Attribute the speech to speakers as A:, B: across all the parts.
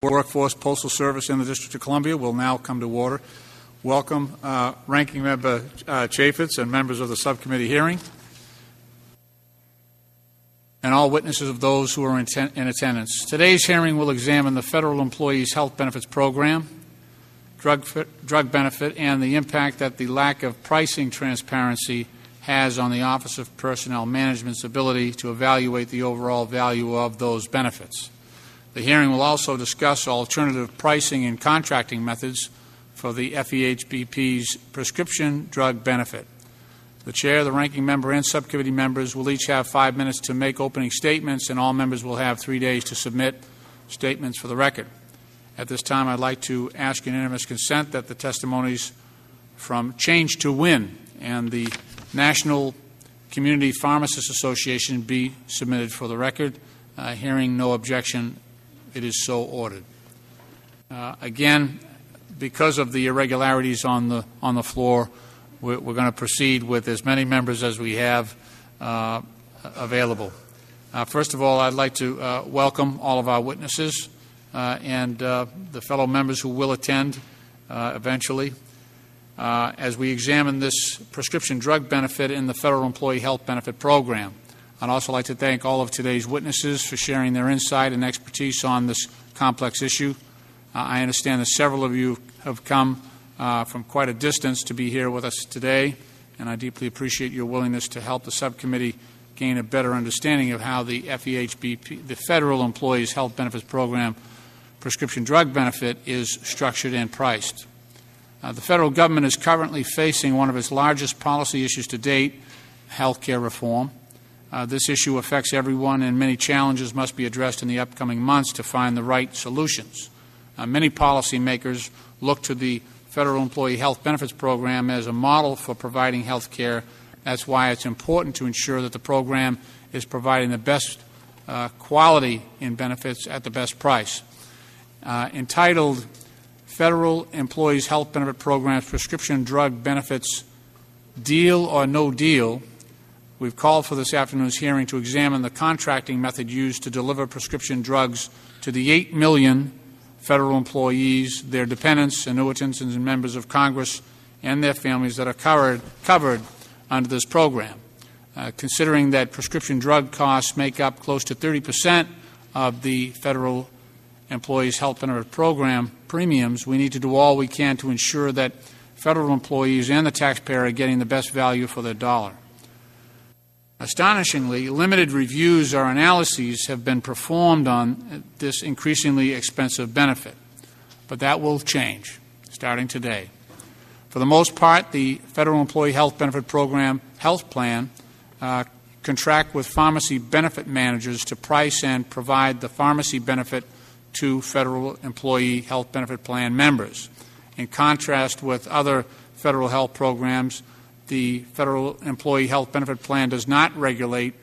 A: Workforce Postal Service in the District of Columbia will now come to order. Welcome, Ranking Member Chaffetz and members of the subcommittee hearing, and all witnesses of those who are in attendance. Today's hearing will examine the Federal Employees Health Benefits Program, drug benefit, and the impact that the lack of pricing transparency has on the Office of Personnel Management's ability to evaluate the overall value of those benefits. The hearing will also discuss alternative pricing and contracting methods for the FEHBP's prescription drug benefit. The Chair, the Ranking Member, and subcommittee members will each have 5 minutes to make opening statements, and all members will have 3 days to submit statements for the record. At this time, I'd like to ask unanimous consent that the testimonies from Change to Win and the National Community Pharmacists Association be submitted for the record. Hearing no objection, it is so ordered. Again, because of the irregularities on the floor, we're going to proceed with as many members as we have available. First of all, I'd like to welcome all of our witnesses and the fellow members who will attend eventually as we examine this prescription drug benefit in the Federal Employee Health Benefit Program. I'd also like to thank all of today's witnesses for sharing their insight and expertise on this complex issue. I understand that several of you have come from quite a distance to be here with us today, and I deeply appreciate your willingness to help the subcommittee gain a better understanding of how the FEHBP, the Federal Employees Health Benefits Program prescription drug benefit, is structured and priced. The federal government is currently facing one of its largest policy issues to date, health care reform. This issue affects everyone, and many challenges must be addressed in the upcoming months to find the right solutions. Many policymakers look to the Federal Employee Health Benefits Program as a model for providing health care. That's why it's important to ensure that the program is providing the best quality in benefits at the best price. Entitled Federal Employees Health Benefit Program's Prescription Drug Benefits Deal or No Deal, we've called for this afternoon's hearing to examine the contracting method used to deliver prescription drugs to the 8 million federal employees, their dependents, annuitants, and members of Congress and their families that are covered under this program. Considering that prescription drug costs make up close to 30% of the Federal Employees Health Benefit Program premiums, we need to do all we can to ensure that federal employees and the taxpayer are getting the best value for their dollar. Astonishingly, limited reviews or analyses have been performed on this increasingly expensive benefit, but that will change starting today. For the most part, the Federal Employee Health Benefit Program health plan contract with pharmacy benefit managers to price and provide the pharmacy benefit to Federal Employee Health Benefit Plan members. In contrast with other federal health programs, the Federal Employee Health Benefit Plan does not regulate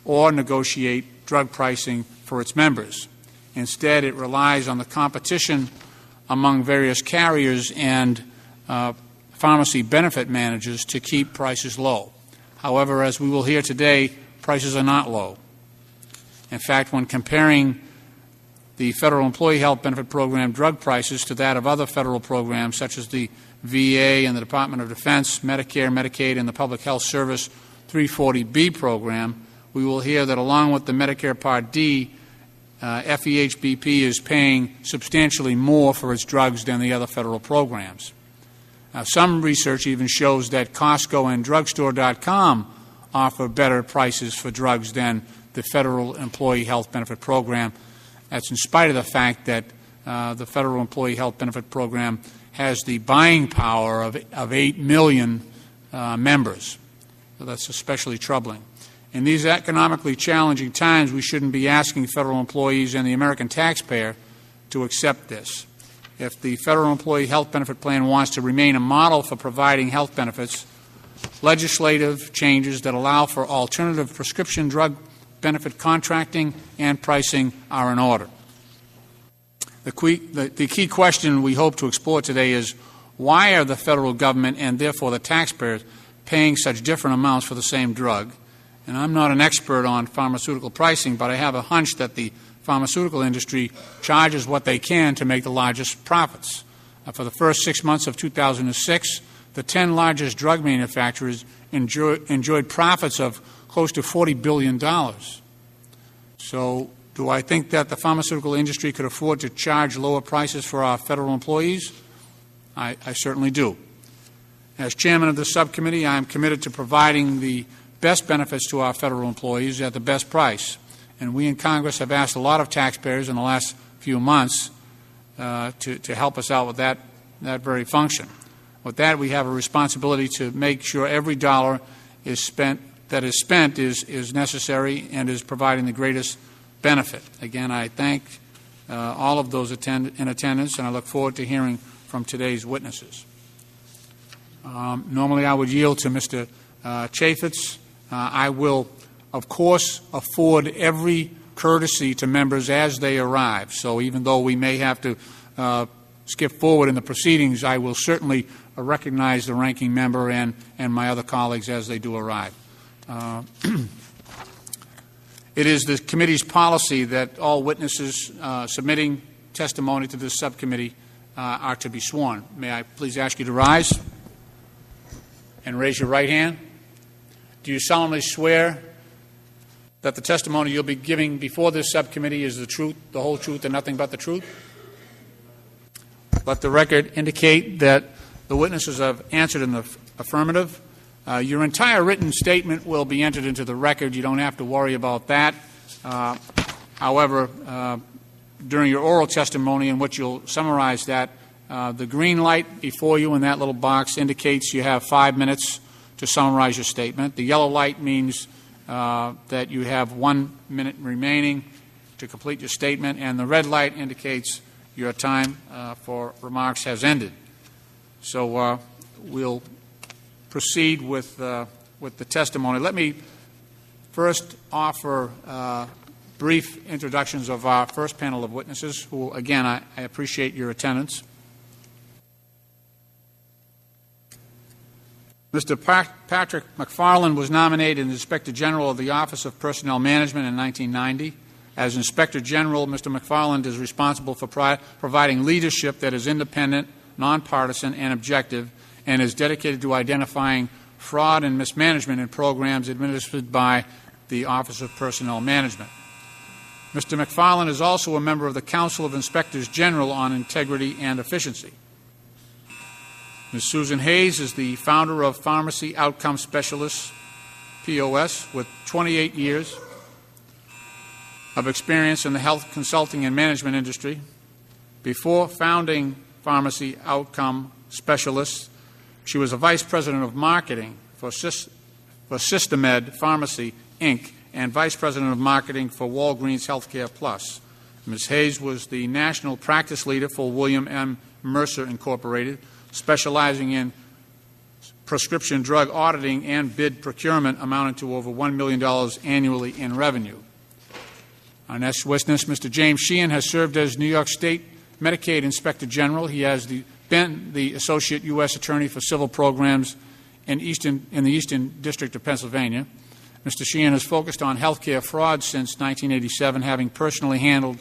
A: or negotiate drug pricing for its members. Instead, it relies on the competition among various carriers and pharmacy benefit managers to keep prices low. However, as we will hear today, prices are not low. In fact, when comparing the Federal Employee Health Benefit Program drug prices to that of other federal programs such as the VA and the Department of Defense, Medicare, Medicaid, and the Public Health Service 340B program, we will hear that along with the Medicare Part D, FEHBP is paying substantially more for its drugs than the other federal programs. Some research even shows that Costco and Drugstore.com offer better prices for drugs than the Federal Employee Health Benefit Program. That's in spite of the fact that the Federal Employee Health Benefit Program has the buying power of 8 million members. So that's especially troubling. In these economically challenging times, we shouldn't be asking federal employees and the American taxpayer to accept this. If the Federal Employee Health Benefit Plan wants to remain a model for providing health benefits, legislative changes that allow for alternative prescription drug benefit contracting and pricing are in order. The key question we hope to explore today is why are the federal government and therefore the taxpayers paying such different amounts for the same drug? And I'm not an expert on pharmaceutical pricing, but I have a hunch that the pharmaceutical industry charges what they can to make the largest profits. For the first 6 months of 2006, the 10 largest drug manufacturers enjoyed profits of close to $40 billion. So do I think that the pharmaceutical industry could afford to charge lower prices for our federal employees? I certainly do. As chairman of the subcommittee, I am committed to providing the best benefits to our federal employees at the best price. And we in Congress have asked a lot of taxpayers in the last few months to help us out with that very function. With that, we have a responsibility to make sure every dollar is spent is necessary and is providing the greatest benefit. Again, I thank all of those in attendance, and I look forward to hearing from today's witnesses. Normally, I would yield to Mr. Chaffetz. I will, of course, afford every courtesy to members as they arrive. So even though we may have to skip forward in the proceedings, I will certainly recognize the ranking member and my other colleagues as they do arrive. It is the committee's policy that all witnesses submitting testimony to this subcommittee are to be sworn. May I please ask you to rise and raise your right hand? Do you solemnly swear that the testimony you'll be giving before this subcommittee is the truth, the whole truth, and nothing but the truth? Let the record indicate that the witnesses have answered in the affirmative. Your entire written statement will be entered into the record. You don't have to worry about that. However, during your oral testimony, in which you'll summarize that, the green light before you in that little box indicates you have 5 minutes to summarize your statement. The yellow light means that you have 1 minute remaining to complete your statement, and the red light indicates your time for remarks has ended. So we'll proceed with the testimony. Let me first offer brief introductions of our first panel of witnesses, who, again, I appreciate your attendance. Mr. Patrick McFarland was nominated as Inspector General of the Office of Personnel Management in 1990. As Inspector General, Mr. McFarland is responsible for providing leadership that is independent, nonpartisan, and objective, and is dedicated to identifying fraud and mismanagement in programs administered by the Office of Personnel Management. Mr. McFarland is also a member of the Council of Inspectors General on Integrity and Efficiency. Ms. Susan Hayes is the founder of Pharmacy Outcome Specialists, POS, with 28 years of experience in the health consulting and management industry. Before founding Pharmacy Outcome Specialists, she was a vice president of marketing for Systemed Pharmacy, Inc., and vice president of marketing for Walgreens Healthcare Plus. Ms. Hayes was the national practice leader for William M. Mercer, Incorporated, specializing in prescription drug auditing and bid procurement amounting to over $1 million annually in revenue. Our next witness, Mr. James Sheehan, has served as New York State Medicaid Inspector General. He has been the Associate U.S. Attorney for Civil Programs in the Eastern District of Pennsylvania. Mr. Sheehan has focused on healthcare fraud since 1987, having personally handled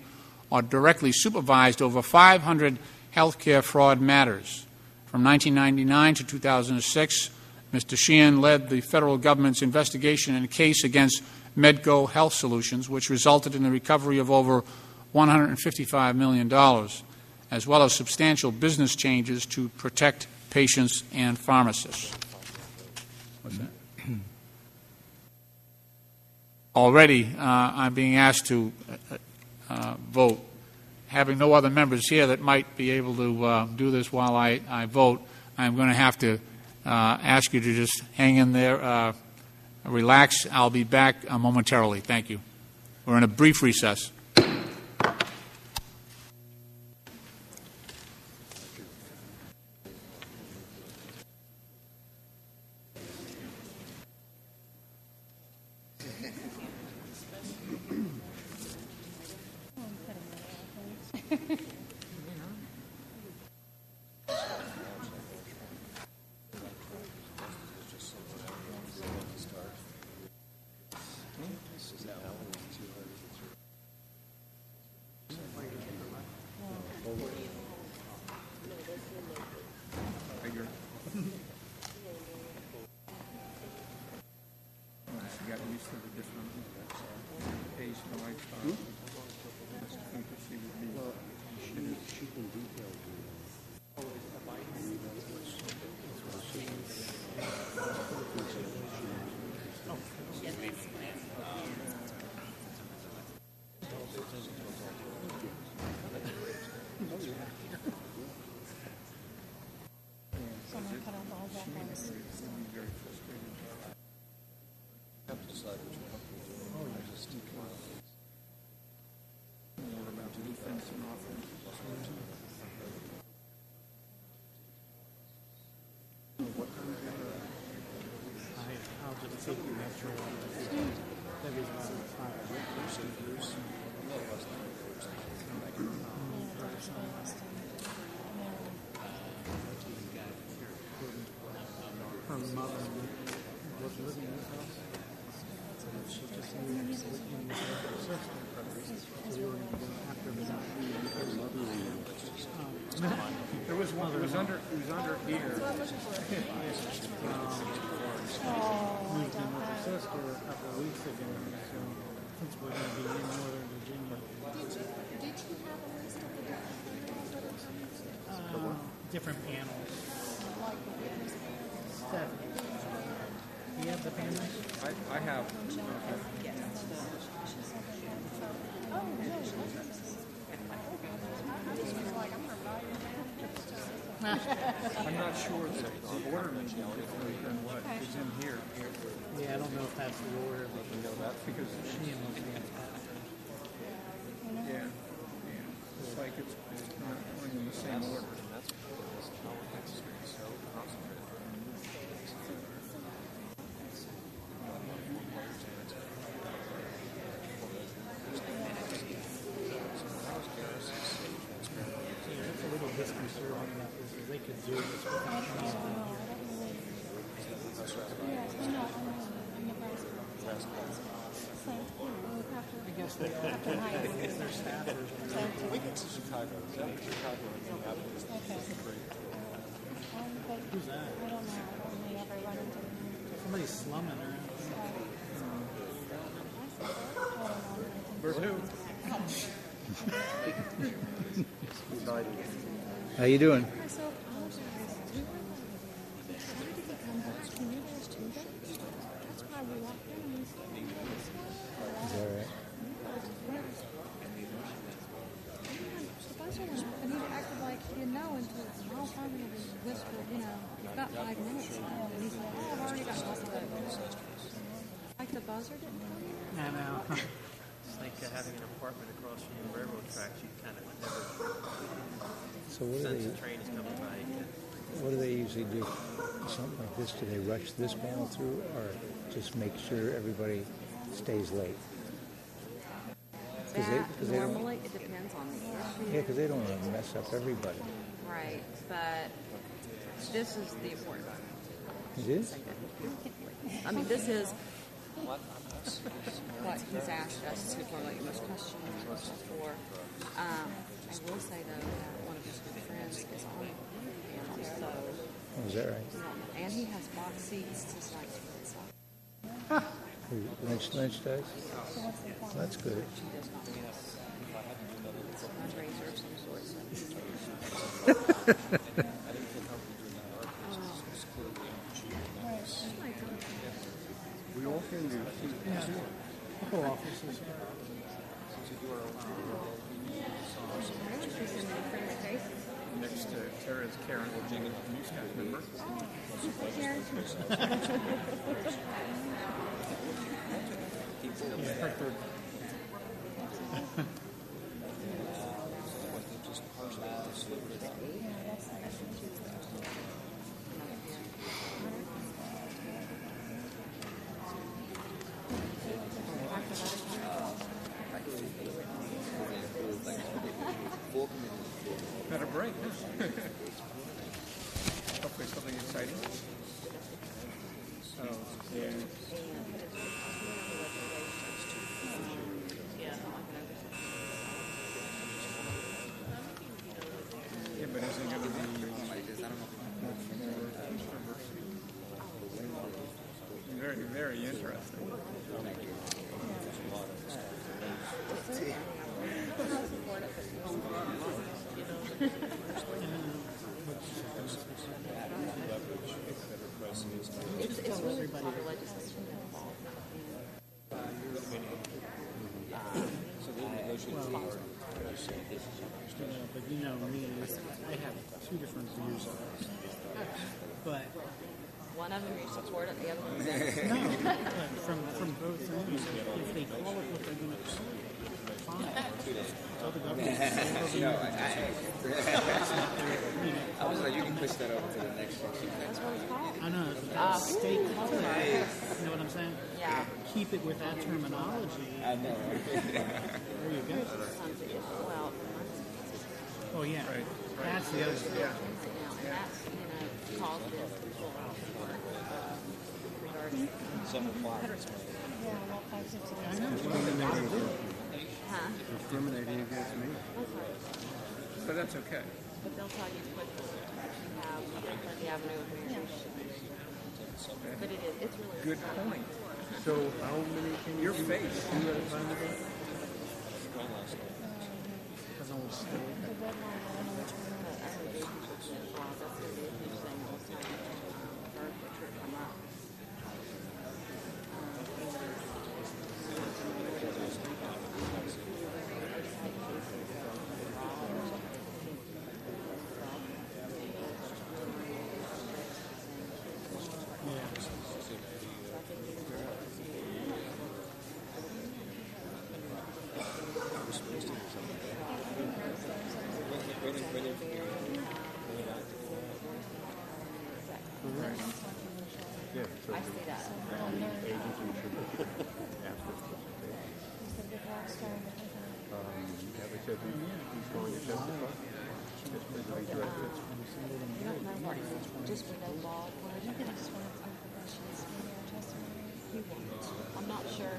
A: or directly supervised over 500 healthcare fraud matters. From 1999 to 2006, Mr. Sheehan led the federal government's investigation in a case against Medco Health Solutions, which resulted in the recovery of over $155 million, as well as substantial business changes to protect patients and pharmacists. What's that? Already, I'm being asked to vote. Having no other members here that might be able to do this while I vote, I'm going to have to ask you to just hang in there, relax. I'll be back momentarily. Thank you. We're in a brief recess. Figure. She got used to the different pace and lifestyle. Just think that she would be.
B: She can detail
C: Someone cut off all that ones.
A: Very frustrated.
B: have to decide what you're comfortable doing. Oh, yeah. Just
A: More about defense and offense.
D: I'll just take the metro. That is about 5 procedures. Her mother was living in the house. She just moved in with her sister. So we were going to go after
A: There was one. It was under here.
D: Moved in with her sister a couple of weeks ago. So since we're going to be in Northern Virginia,
C: Did you have a list of the
D: different panels.
C: like the witness panels?
D: 7. Do you have the panels?
A: I have.
C: She said they had some. Oh, no, she wasn't. I just was like, I'm providing
A: I'm not sure that the order may be different than what is in here.
D: Yeah, I don't know if that's the order, but
A: You know that because
D: she and those hands
A: yeah, it's like it's not going in the same order.
D: It's a little disconcerting about this is they could do this without me. I guess they are. Their staffers.
B: We get to Chicago. Chicago and Minneapolis.
D: Who's that?
C: I don't know. I only ever run into them.
D: Somebody's slumming around.
E: How you doing?
C: I so apologize. We were like, why did he come back? He knew there was 2 days. That's why we walked in and we said,
E: Is that right?
C: the buzzer went off, and he acted like he didn't know until all finally was whispered, you've got 5 minutes now. And he said, I've already got lots of it. Like the buzzer didn't come in.
D: I know.
F: It's like having an apartment across from the railroad tracks. You kind of never
E: So what
F: sense
E: do
F: the train is coming by.
E: what do they usually do? Something like this? Do they rush this panel through, or just make sure everybody stays late?
G: That
E: they don't-
G: normally it depends on the issue,
E: Yeah, because they don't want to mess up everybody.
G: right? But this is the important one.
E: It is?
G: I mean, this is what he's asked us to formulate the most questions for. I will say though that one of his good friends is on the panel, so
E: Oh, is that right?
G: and he has box seats to like to himself.
E: Who, Lynch does? That's good.
G: She does not get it's a fundraiser of some sort. So.
A: We all can do.
D: Couple offices.
A: Next to Tara is Karen Jenkins, new staff member.
D: Yeah, her third.
A: Had a break. Hopefully something exciting. So, yeah.
D: but is it going to be very, very interesting?
G: It's really for the legislation involved.
H: But you know me, I have two different views of it. But
G: One of them you support it, the other one you don't.
H: no, from both ends, if they call it what they're going to call it, fine. Tell the government.
B: I was like, you can push that over to the next section.
G: That's what it's called.
H: I know, state call it. You know what I'm saying?
G: Yeah.
H: Keep it with that terminology.
B: I know.
H: There you go.
G: Well,
H: Oh yeah, that's the other thing.
G: and that's, caused this regarding,
C: Yeah, about 560.
H: I know.
G: huh?
D: Discriminating against me. But that's okay.
G: But they'll tell you quickly you have the avenue of marriage. But it's really
D: Good point. So how many can your face? Two at a time again?
H: Because I was
C: The red line, I don't know which one.
G: I see that.
C: You don't know what just for no law. You could have sworn it's questions in your testimony.
G: He won't. I'm not sure.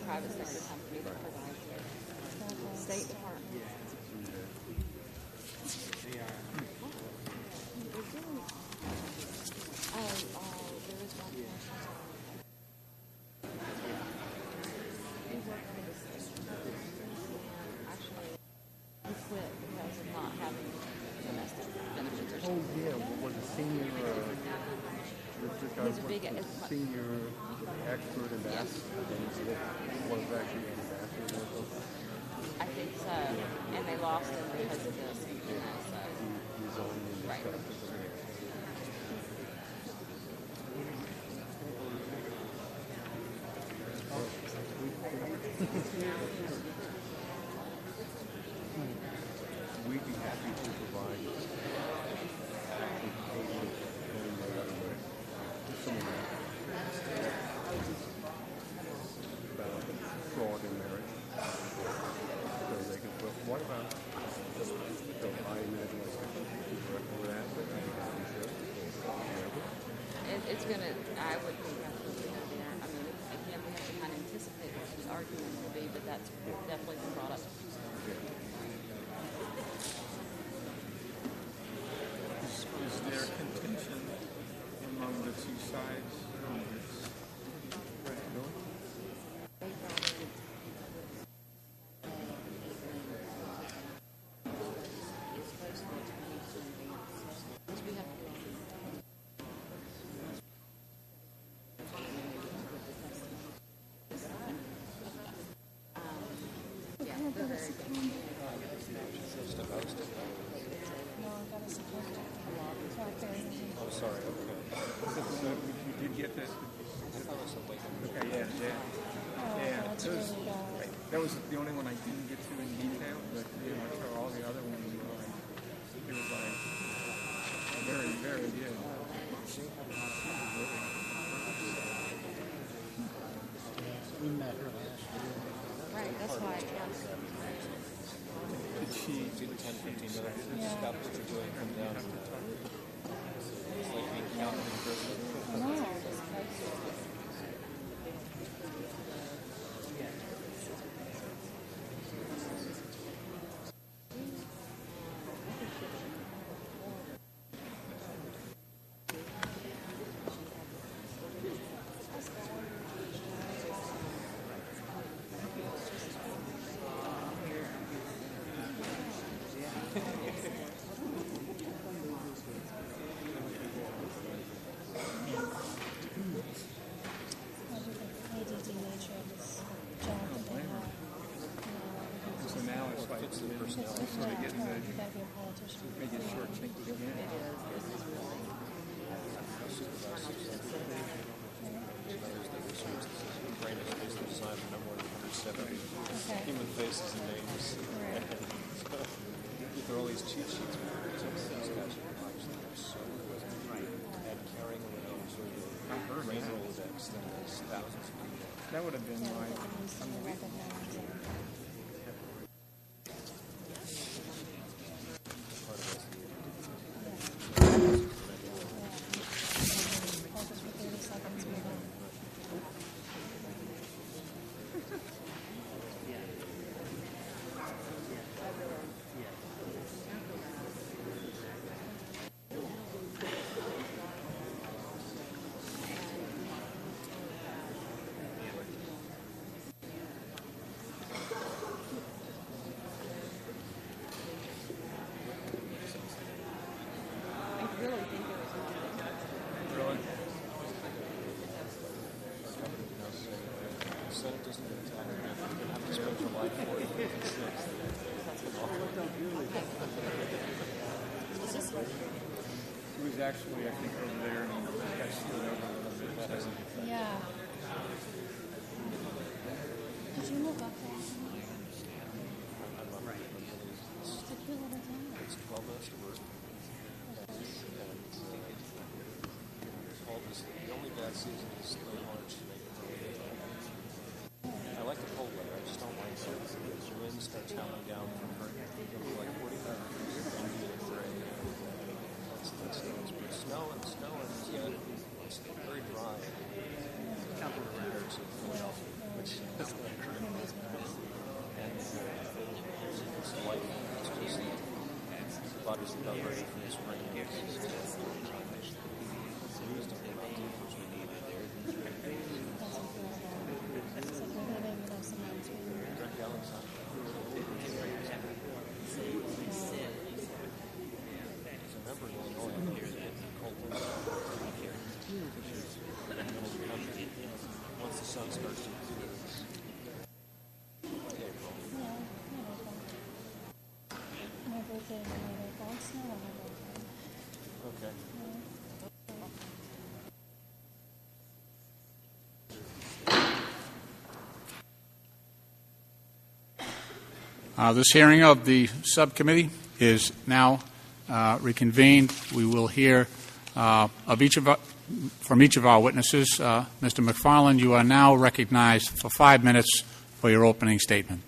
G: Private sector company that provides it. State Department. There is one question. He worked for the state. And actually, he quit because of not having domestic benefits or something.
D: Oh yeah, was a senior.
G: His big,
D: Senior expert ambassador. Was actually an ambassador.
G: I think so. And they lost him because of this. So. Right.
D: We'd be happy to provide about fraud in marriage. So they can put, what about, so I imagine like we're at, but I'd be happy to.
G: It's going to, I would think that's what we're going to do. I mean, again, we have to kind of anticipate what the argument will be, but that's definitely been brought up.
D: Is there contention among the two sides on this?
G: They brought in it's supposed to be 20 years in advance. Because we have to yeah, they're very good.
C: No, I've got a support. So I buried it.
B: Oh, sorry. Okay.
D: So you did get that? Okay, yeah.
C: It's really
D: That was the only one I didn't get to in detail, but all the other ones were like, it was like very, very good.
H: We met her last year.
G: Right, that's why, yeah.
B: Did she do the 10, 15 minute stop that you're doing come down to it's like being counted in person?
D: So now it's like it's sort of getting the make it short again.
B: Human faces and names. There are all these cheat sheets. These guys are so good at carrying around sort of brain Rolodex that has thousands of people.
D: That would have been my
B: Senate doesn't get tired of it. You're going to have to spend July 4th and 6th.
D: It was actually, I think, over there and got slid over a little bit. So.
C: Yeah. Did you look up there?
B: It's 12 minutes to work. The only bad season is late March. I like the cold weather. I just don't like the wind starts howling down from her. Like 45 degrees and windy and gray. That's it's snowing, it's good. It's very dry compared to Philadelphia, which is not great. And it's light. It's just the body's about ready for the spring. Once the sun starts to clear,
C: My birthday in April. It's not on my birthday.
B: okay.
A: This hearing of the subcommittee is now reconvened. We will hear from each of our witnesses. Mr. McFarland, you are now recognized for 5 minutes for your opening statement.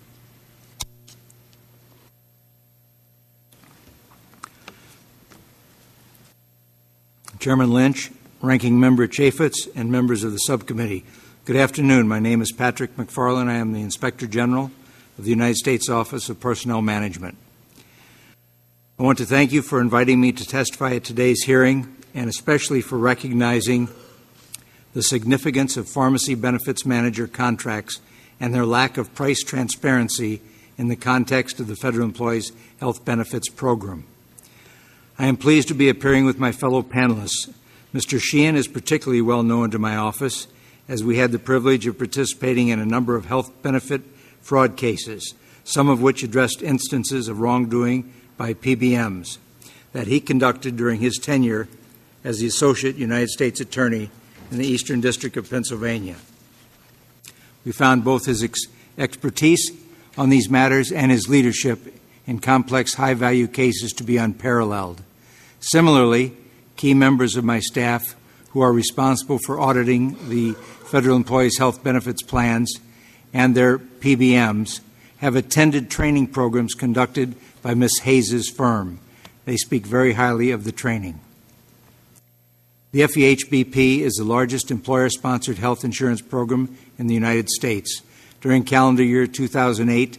E: Chairman Lynch, Ranking Member Chaffetz, and members of the subcommittee. Good afternoon. My name is Patrick McFarland. I am the Inspector General of the United States Office of Personnel Management. I want to thank you for inviting me to testify at today's hearing, and especially for recognizing the significance of pharmacy benefits manager contracts and their lack of price transparency in the context of the Federal Employees Health Benefits Program. I am pleased to be appearing with my fellow panelists. Mr. Sheehan is particularly well known to my office, as we had the privilege of participating in a number of health benefit fraud cases, some of which addressed instances of wrongdoing by PBMs that he conducted during his tenure as the Associate United States Attorney in the Eastern District of Pennsylvania. We found both his expertise on these matters and his leadership in complex, high-value cases to be unparalleled. Similarly, key members of my staff who are responsible for auditing the Federal Employees Health Benefits Plans and their PBMs, have attended training programs conducted by Ms. Hayes' firm. They speak very highly of the training. The FEHBP is the largest employer-sponsored health insurance program in the United States. During calendar year 2008,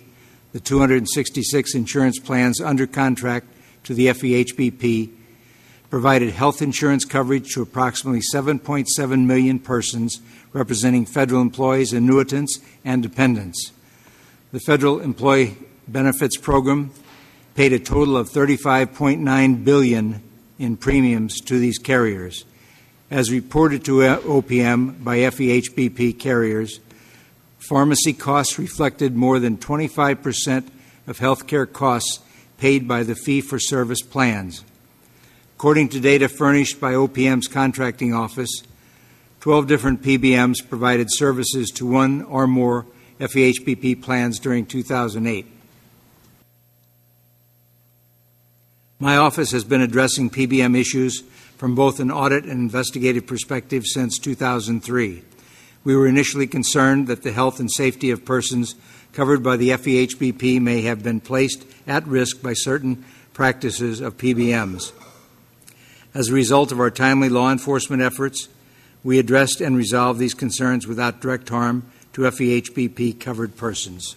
E: the 266 insurance plans under contract to the FEHBP provided health insurance coverage to approximately 7.7 million persons, representing federal employees, annuitants, and dependents. The Federal Employee Benefits Program paid a total of $35.9 billion in premiums to these carriers. As reported to OPM by FEHBP carriers, pharmacy costs reflected more than 25% of health care costs paid by the fee-for-service plans. According to data furnished by OPM's contracting office, 12 different PBMs provided services to one or more FEHBP plans during 2008. My office has been addressing PBM issues from both an audit and investigative perspective since 2003. We were initially concerned that the health and safety of persons covered by the FEHBP may have been placed at risk by certain practices of PBMs. As a result of our timely law enforcement efforts, we addressed and resolved these concerns without direct harm to FEHBP-covered persons.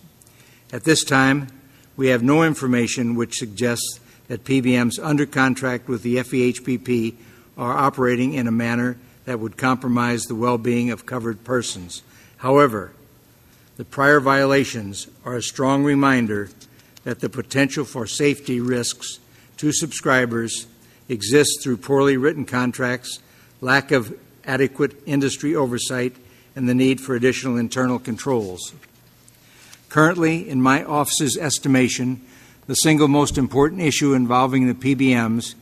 E: At this time, we have no information which suggests that PBMs under contract with the FEHBP are operating in a manner that would compromise the well-being of covered persons. However, the prior violations are a strong reminder that the potential for safety risks to subscribers exists through poorly written contracts, lack of adequate industry oversight, and the need for additional internal controls. Currently, in my office's estimation, the single most important issue involving the PBMs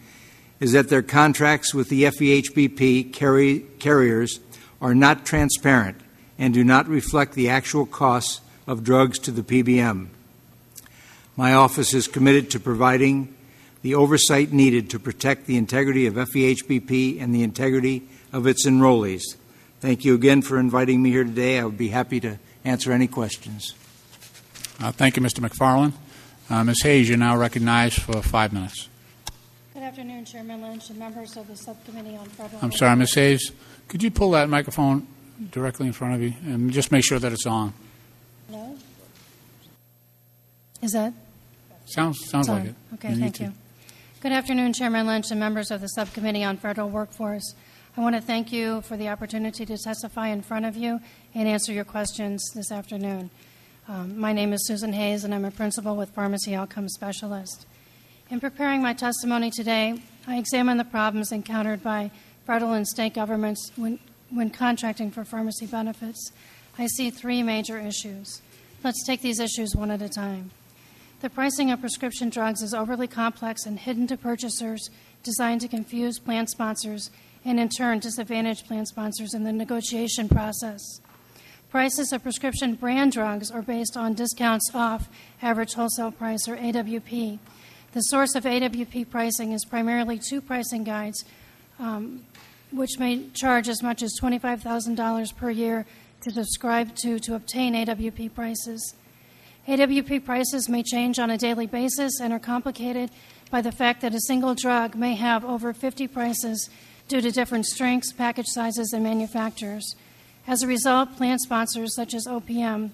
E: is that their contracts with the FEHBP carriers are not transparent and do not reflect the actual costs of drugs to the PBM. My office is committed to providing the oversight needed to protect the integrity of FEHBP and the integrity of its enrollees. Thank you again for inviting me here today. I would be happy to answer any questions.
A: Thank you, Mr. McFarland. Ms. Hayes, you're now recognized for 5 minutes.
I: Good afternoon, Chairman Lynch and members of the Subcommittee on Federal...
A: I'm sorry, Ms. Hayes, could you pull that microphone directly in front of you and just make sure that it's on?
I: No? Is that...
A: Sounds like it.
I: Okay, thank you. Good afternoon, Chairman Lynch and members of the Subcommittee on Federal Workforce. I want to thank you for the opportunity to testify in front of you and answer your questions this afternoon. My name is Susan Hayes, and I'm a principal with Pharmacy Outcomes Specialist. In preparing my testimony today, I examined the problems encountered by federal and state governments when contracting for pharmacy benefits. I see 3 major issues. Let's take these issues one at a time. The pricing of prescription drugs is overly complex and hidden to purchasers, designed to confuse plan sponsors and, in turn, disadvantage plan sponsors in the negotiation process. Prices of prescription brand drugs are based on discounts off average wholesale price, or AWP. The source of AWP pricing is primarily 2 pricing guides, which may charge as much as $25,000 per year to subscribe to obtain AWP prices. AWP prices may change on a daily basis and are complicated by the fact that a single drug may have over 50 prices due to different strengths, package sizes, and manufacturers. As a result, plan sponsors such as OPM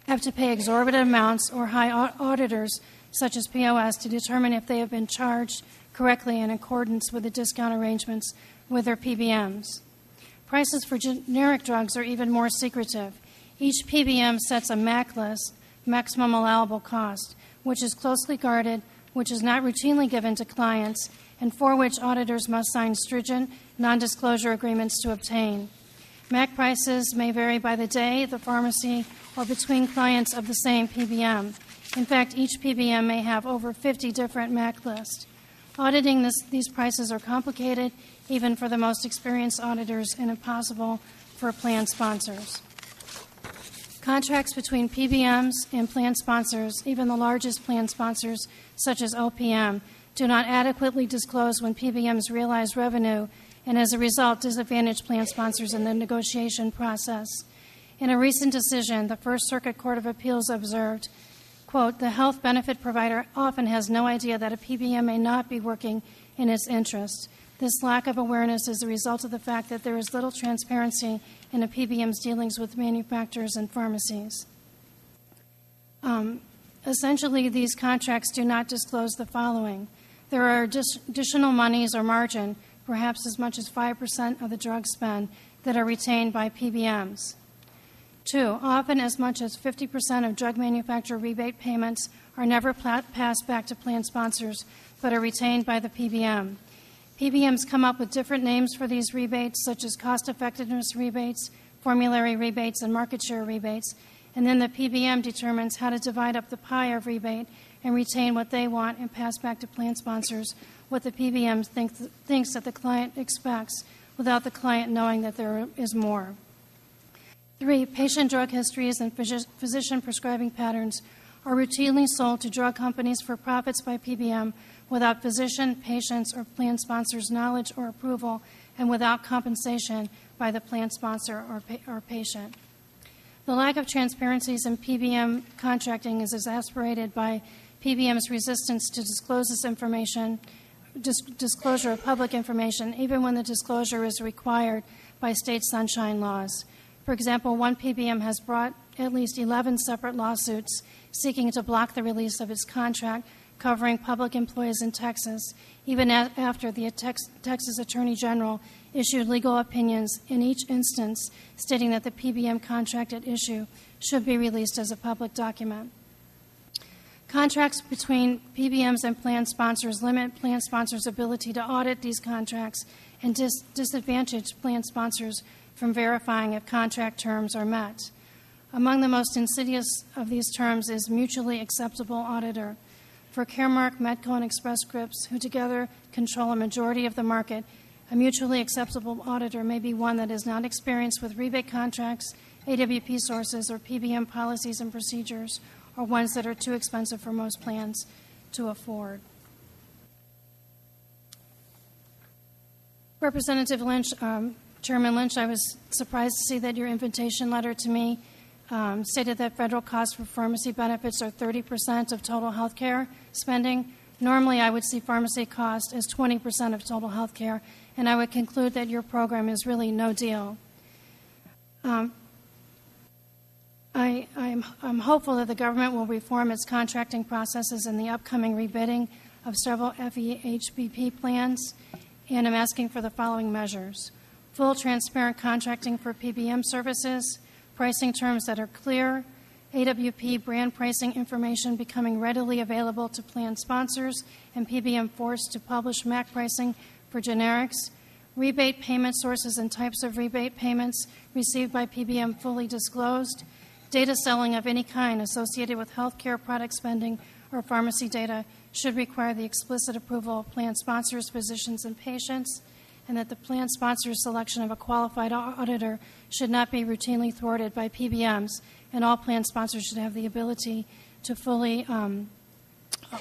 I: have to pay exorbitant amounts or high auditors such as POS to determine if they have been charged correctly in accordance with the discount arrangements with their PBMs. Prices for generic drugs are even more secretive. Each PBM sets a MAC list, maximum allowable cost, which is closely guarded, which is not routinely given to clients, and for which auditors must sign stringent non-disclosure agreements to obtain. MAC prices may vary by the day, the pharmacy, or between clients of the same PBM. In fact, each PBM may have over 50 different MAC lists. Auditing these prices are complicated, even for the most experienced auditors, and impossible for plan sponsors. Contracts between PBMs and plan sponsors, even the largest plan sponsors such as OPM, do not adequately disclose when PBMs realize revenue and as a result disadvantage plan sponsors in the negotiation process. In a recent decision, the First Circuit Court of Appeals observed, quote, "The health benefit provider often has no idea that a PBM may not be working in its interest. This lack of awareness is a result of the fact that there is little transparency in a PBM's dealings with manufacturers and pharmacies." Essentially, these contracts do not disclose the following. There are additional monies or margin, perhaps as much as 5% of the drug spend, that are retained by PBMs. 2, often as much as 50% of drug manufacturer rebate payments are never passed back to plan sponsors, but are retained by the PBM. PBMs come up with different names for these rebates, such as cost-effectiveness rebates, formulary rebates, and market share rebates, and then the PBM determines how to divide up the pie of rebate and retain what they want and pass back to plan sponsors what the PBM thinks that the client expects without the client knowing that there is more. 3, patient drug histories and physician prescribing patterns are routinely sold to drug companies for profits by PBM without physician, patients, or plan sponsors' knowledge or approval, and without compensation by the plan sponsor or patient. The lack of transparencies in PBM contracting is exacerbated by PBM's resistance to disclose this information, disclosure of public information, even when the disclosure is required by state sunshine laws. For example, one PBM has brought at least 11 separate lawsuits seeking to block the release of its contract covering public employees in Texas, even after the Texas Attorney General issued legal opinions in each instance stating that the PBM contract at issue should be released as a public document. Contracts between PBMs and plan sponsors limit plan sponsors' ability to audit these contracts and disadvantage plan sponsors from verifying if contract terms are met. Among the most insidious of these terms is mutually acceptable auditor. For Caremark, Medco, and Express Scripts, who together control a majority of the market, a mutually acceptable auditor may be one that is not experienced with rebate contracts, AWP sources, or PBM policies and procedures, or ones that are too expensive for most plans to afford. Representative Lynch, Chairman Lynch, I was surprised to see that your invitation letter to me stated that federal costs for pharmacy benefits are 30% of total health care spending. Normally, I would see pharmacy cost as 20% of total health care, and I would conclude that your program is really no deal. I'm hopeful that the government will reform its contracting processes in the upcoming rebidding of several FEHBP plans, and I'm asking for the following measures: full transparent contracting for PBM services, pricing terms that are clear, AWP brand pricing information becoming readily available to plan sponsors and PBM forced to publish MAC pricing for generics, rebate payment sources and types of rebate payments received by PBM fully disclosed, data selling of any kind associated with healthcare product spending or pharmacy data should require the explicit approval of plan sponsors, physicians, and patients, and that the plan sponsor's selection of a qualified auditor should not be routinely thwarted by PBMs, and all plan sponsors should have the ability to fully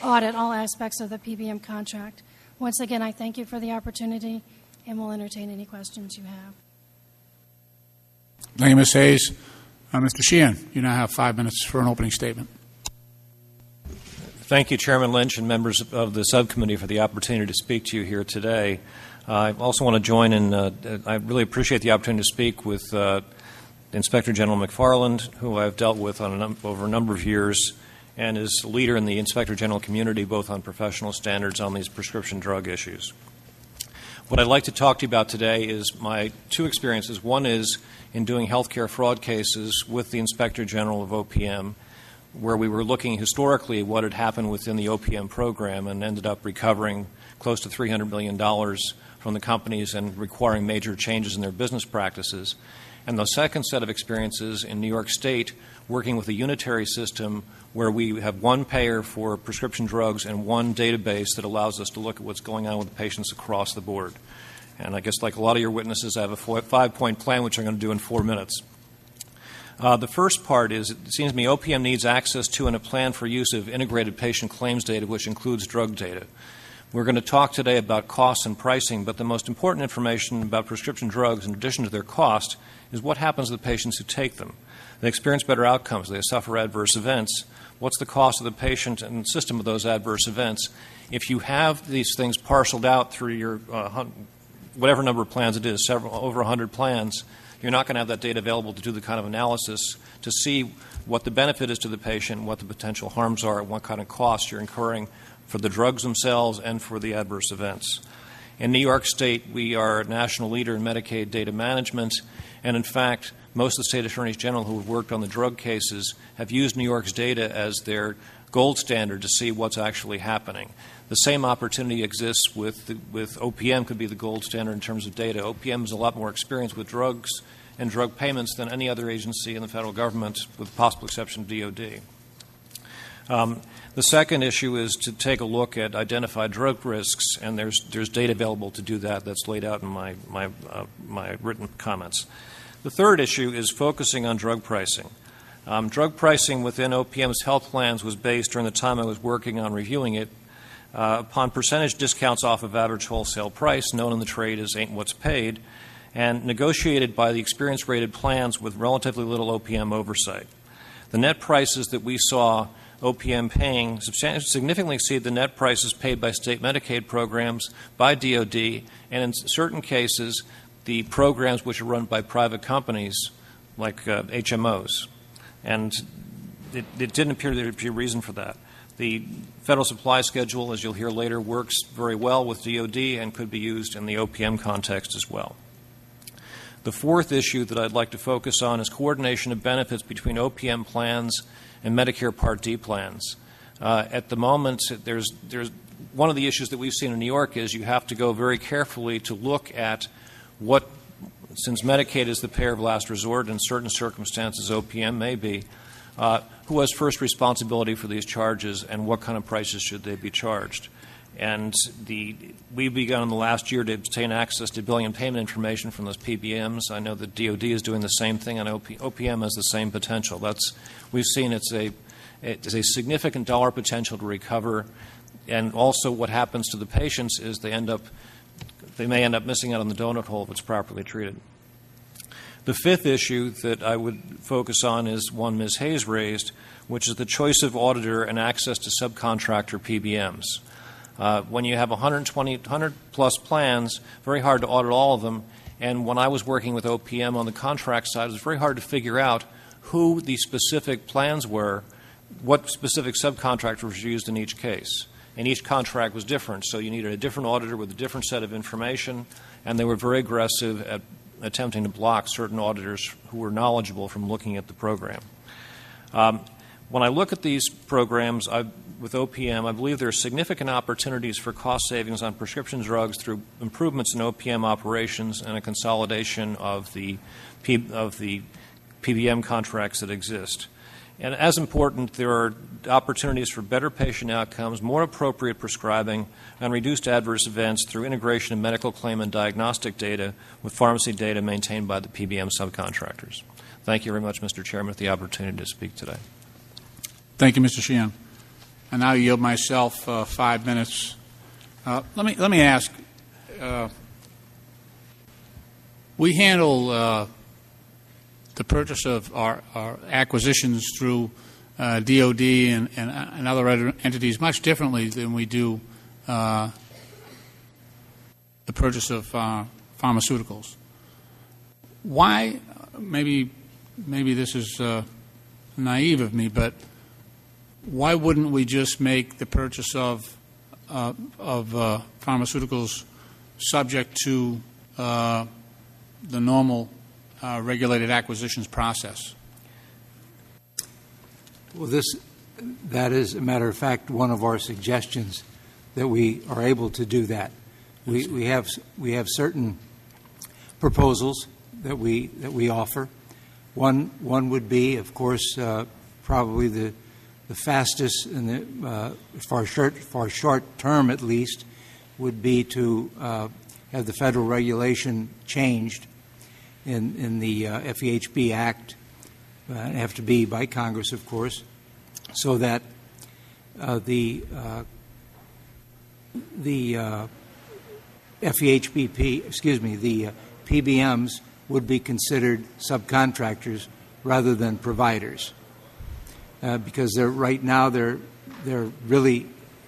I: audit all aspects of the PBM contract. Once again, I thank you for the opportunity, and will entertain any questions you have.
A: Thank you, Ms. Hayes. Mr. Sheehan, you now have 5 minutes for an opening statement.
B: Thank you, Chairman Lynch and members of the subcommittee, for the opportunity to speak to you here today. I also want to join in, I really appreciate the opportunity to speak with Inspector General McFarland, who I've dealt with over a number of years, and is a leader in the Inspector General community, both on professional standards on these prescription drug issues. What I'd like to talk to you about today is my two experiences. One is in doing healthcare fraud cases with the Inspector General of OPM, where we were looking historically at what had happened within the OPM program and ended up recovering close to $300 million from the companies and requiring major changes in their business practices. And the second set of experiences in New York State, working with a unitary system where we have one payer for prescription drugs and one database that allows us to look at what's going on with the patients across the board. And I guess like a lot of your witnesses, I have a 5-point plan, which I'm going to do in 4 minutes. The first part is, it seems to me OPM needs access to and a plan for use of integrated patient claims data, which includes drug data. We're going to talk today about costs and pricing, but the most important information about prescription drugs, in addition to their cost, is what happens to the patients who take them. They experience better outcomes. They suffer adverse events. What's the cost of the patient and the system of those adverse events? If you have these things parceled out through your whatever number of plans it is, over 100 plans, you're not going to have that data available to do the kind of analysis to see what the benefit is to the patient, what the potential harms are, and what kind of costs you're incurring for the drugs themselves and for the adverse events. In New York State, we are a national leader in Medicaid data management, and in fact, most of the state attorneys general who have worked on the drug cases have used New York's data as their gold standard to see what's actually happening. The same opportunity exists with OPM could be the gold standard in terms of data. OPM has a lot more experience with drugs and drug payments than any other agency in the federal government, with the possible exception of DOD. The second issue is to take a look at identified drug risks, and there's data available to do that. That's laid out in my written comments. The third issue is focusing on drug pricing. Drug pricing within OPM's health plans was based, during the time I was working on reviewing it, upon percentage discounts off of average wholesale price, known in the trade as ain't what's paid, and negotiated by the experience-rated plans with relatively little OPM oversight. The net prices that we saw OPM paying significantly exceed the net prices paid by state Medicaid programs, by DOD, and in certain cases, the programs which are run by private companies like HMOs. And it didn't appear there to be a reason for that. The federal supply schedule, as you'll hear later, works very well with DOD and could be used in the OPM context as well. The fourth issue that I'd like to focus on is coordination of benefits between OPM plans and Medicare Part D plans. At the moment, there's one of the issues that we've seen in New York is you have to go very carefully to look at what, since Medicaid is the payer of last resort, in certain circumstances OPM may be, who has first responsibility for these charges and what kind of prices should they be charged. And we've begun in the last year to obtain access to billing and payment information from those PBMs. I know that DOD is doing the same thing, and OPM has the same potential. We've seen it's a significant dollar potential to recover, and also what happens to the patients is they may end up missing out on the donut hole if it's properly treated. The fifth issue that I would focus on is one Ms. Hayes raised, which is the choice of auditor and access to subcontractor PBMs. When you have 100-plus plans, very hard to audit all of them. And when I was working with OPM on the contract side, it was very hard to figure out who the specific plans were, what specific subcontractors were used in each case. And each contract was different, so you needed a different auditor with a different set of information, and they were very aggressive at attempting to block certain auditors who were knowledgeable from looking at the program. When I look at these programs with OPM, I believe there are significant opportunities for cost savings on prescription drugs through improvements in OPM operations and a consolidation of the PBM contracts that exist. And as important, there are opportunities for better patient outcomes, more appropriate prescribing, and reduced adverse events through integration of medical claim and diagnostic data with pharmacy data maintained by the PBM subcontractors. Thank you very much, Mr. Chairman, for the opportunity to speak today.
A: Thank you, Mr. Sheehan. I now yield myself 5 minutes. Let me ask. We handle the purchase of our acquisitions through DOD and other entities much differently than we do the purchase of pharmaceuticals. Why? Maybe this is naive of me, but why wouldn't we just make the purchase of pharmaceuticals subject to the normal regulated acquisitions process?
E: Well, that is, a matter of fact, one of our suggestions, that we are able to do that. We have certain proposals that we offer. One would be, of course, probably the fastest and for short term at least, would be to have the federal regulation changed in the FEHB Act, have to be by Congress, of course, so that the PBMs would be considered subcontractors rather than providers, because right now they're really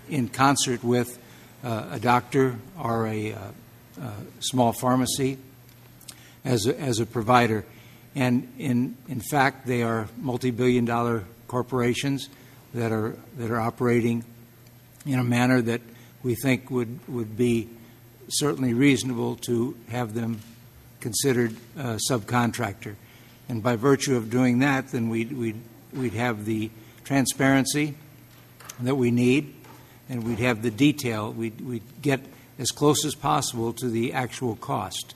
E: in concert with a doctor or a small pharmacy as a provider, and in fact they are multi-billion-dollar corporations that are operating in a manner that we think would be certainly reasonable to have them considered a subcontractor. And by virtue of doing that, then we'd have the transparency that we need, and we'd have the detail. We'd get as close as possible to the actual cost.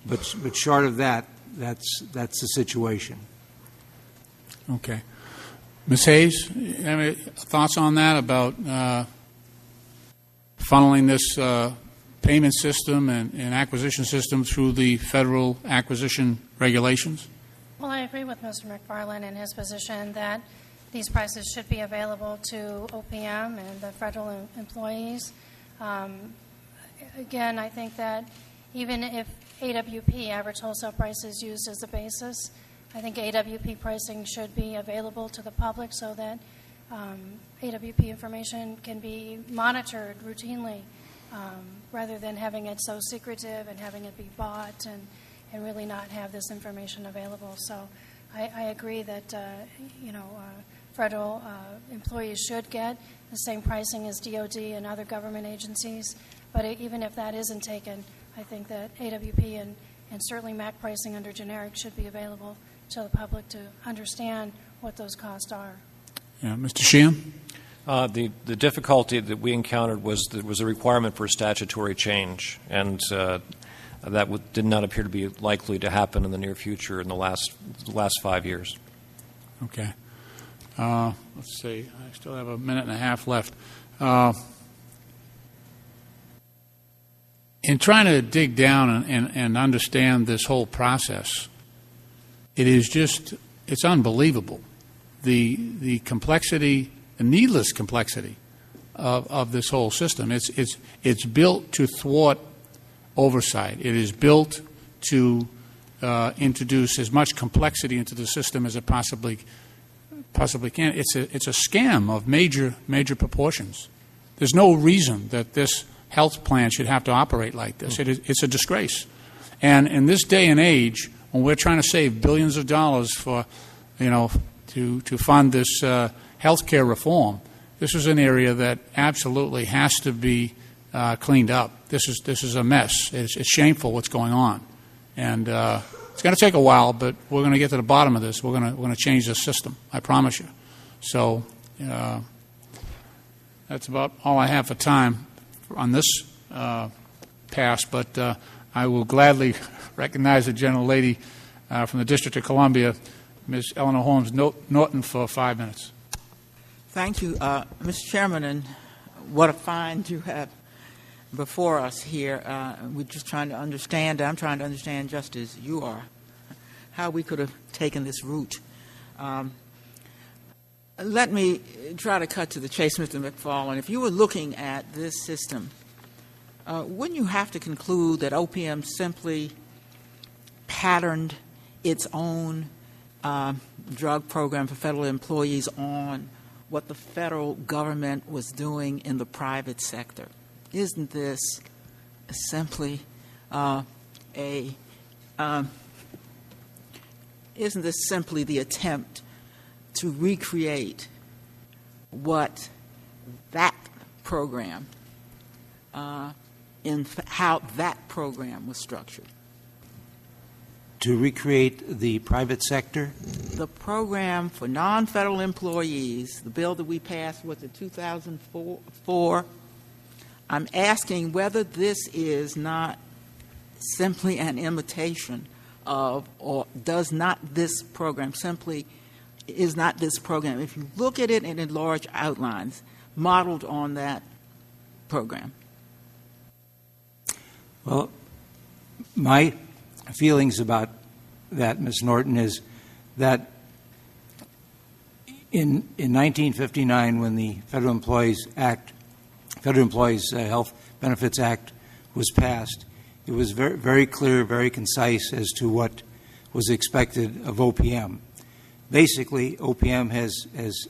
E: But short of that, that's the situation.
A: Okay. Ms. Hayes, any thoughts on that about funneling this payment system and acquisition system through the federal acquisition regulations?
I: Well, I agree with Mr. McFarland in his position that these prices should be available to OPM and the federal employees. Again, I think that even if AWP, average wholesale price, is used as a basis, I think AWP pricing should be available to the public so that AWP information can be monitored routinely rather than having it so secretive and having it be bought and really not have this information available. So I agree that federal employees should get the same pricing as DOD and other government agencies. But even if that isn't taken, I think that AWP and certainly MAC pricing under generic should be available to the public to understand what those costs are.
A: Yeah, Mr. Sheehan?
B: The difficulty that we encountered was there was a requirement for a statutory change, and that did not appear to be likely to happen in the near future in the last 5 years.
A: Okay. Let's see. I still have a minute and a half left. In trying to dig down and understand this whole process, it's unbelievable. The complexity, the needless complexity of this whole system. It's built to thwart oversight. It is built to introduce as much complexity into the system as it possibly can. It's a scam of major proportions. There's no reason that this health plan should have to operate like this. It's a disgrace. And in this day and age, when we're trying to save billions of dollars for, to fund this health care reform, this is an area that absolutely has to be cleaned up. This is a mess. It's shameful what's going on, and it's going to take a while, but we're going to get to the bottom of this. We're going to change the system. I promise you. So that's about all I have for time on this pass, but I will gladly recognize the gentlelady from the District of Columbia, Ms. Eleanor Holmes Norton, for 5 minutes.
J: Thank you, Mr. Chairman, and what a find you have before us here. We're just trying to understand, I'm trying to understand just as you are, how we could have taken this route. Let me try to cut to the chase, Mr. McFarland. If you were looking at this system, wouldn't you have to conclude that OPM simply patterned its own drug program for federal employees on what the federal government was doing in the private sector? Isn't this simply isn't this simply the attempt to recreate what that program, in how that program was structured?
E: To recreate the private sector?
J: The program for non-federal employees, the bill that we passed, was it 2004? I'm asking whether this is not simply an imitation of, or does not this program simply, is not this program, if you look at it in large outlines, modeled on that program?
E: Well, my feelings about that, Ms. Norton, is that in 1959, when the Federal Employees Act Federal Employees Health Benefits Act was passed, it was very, very clear, very concise as to what was expected of OPM. Basically, OPM has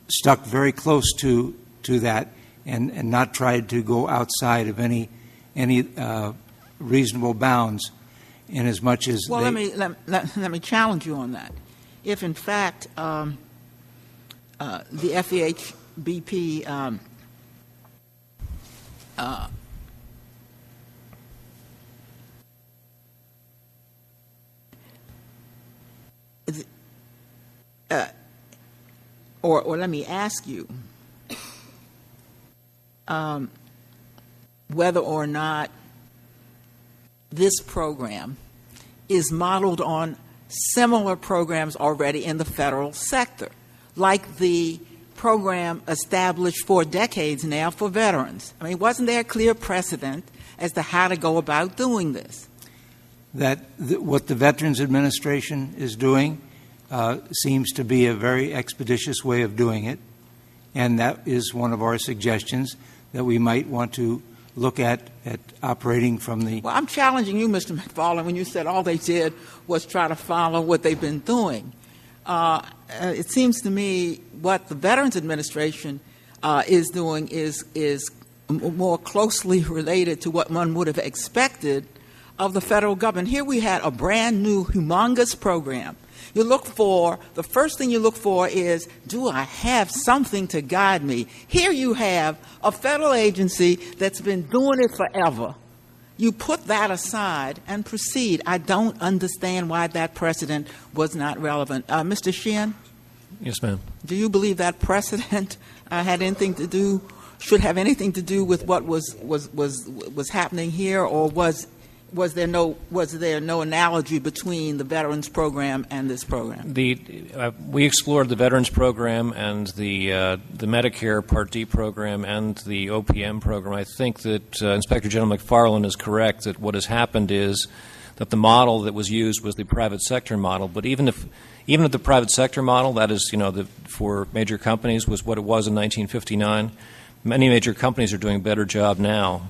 E: stuck very close to that and not tried to go outside of any reasonable bounds. In as much as
J: well, let me challenge you on that. If in fact the FEHBP or let me ask you whether or not this program is modeled on similar programs already in the federal sector, like the program established for decades now for veterans. I mean, wasn't there a clear precedent as to how to go about doing this?
E: What the Veterans Administration is doing seems to be a very expeditious way of doing it, and that is one of our suggestions that we might want to look at operating from the...
J: Well, I'm challenging you, Mr. McFarland, when you said all they did was try to follow what they've been doing. It seems to me what the Veterans Administration is doing is more closely related to what one would have expected of the federal government. Here we had a brand new, humongous program. The first thing you look for is, do I have something to guide me? Here you have a federal agency that's been doing it forever. You put that aside and proceed. I don't understand why that precedent was not relevant. Mr. Sheehan?
B: Yes, ma'am.
J: Do you believe that precedent should have anything to do with what was happening here, or was there no analogy between the Veterans Program and this program?
B: We explored the Veterans Program and the Medicare Part D program and the OPM program. I think that Inspector General McFarland is correct that what has happened is that the model that was used was the private sector model. But even if the private sector model, that is, for major companies, was what it was in 1959, many major companies are doing a better job now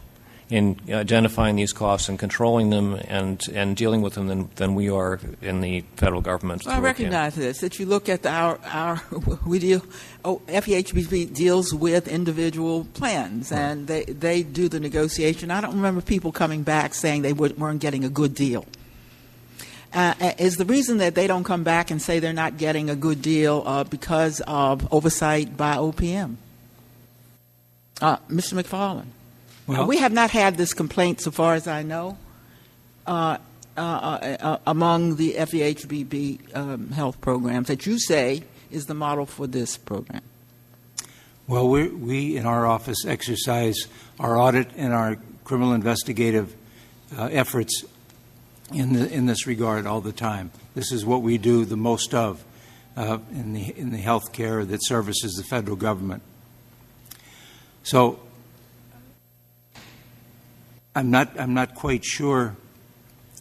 B: in identifying these costs and controlling them and dealing with them than we are in the federal government.
J: Well, I recognize this, that you look at FEHBP deals with individual plans, right, and they do the negotiation. I don't remember people coming back saying they weren't getting a good deal. Is the reason that they don't come back and say they're not getting a good deal because of oversight by OPM? Mr. McFarland? Well, we have not had this complaint, so far as I know, among the FEHBP health programs that you say is the model for this program.
E: Well, we in our office exercise our audit and our criminal investigative efforts in this regard all the time. This is what we do the most of in the health care that services the federal government. So I'm not quite sure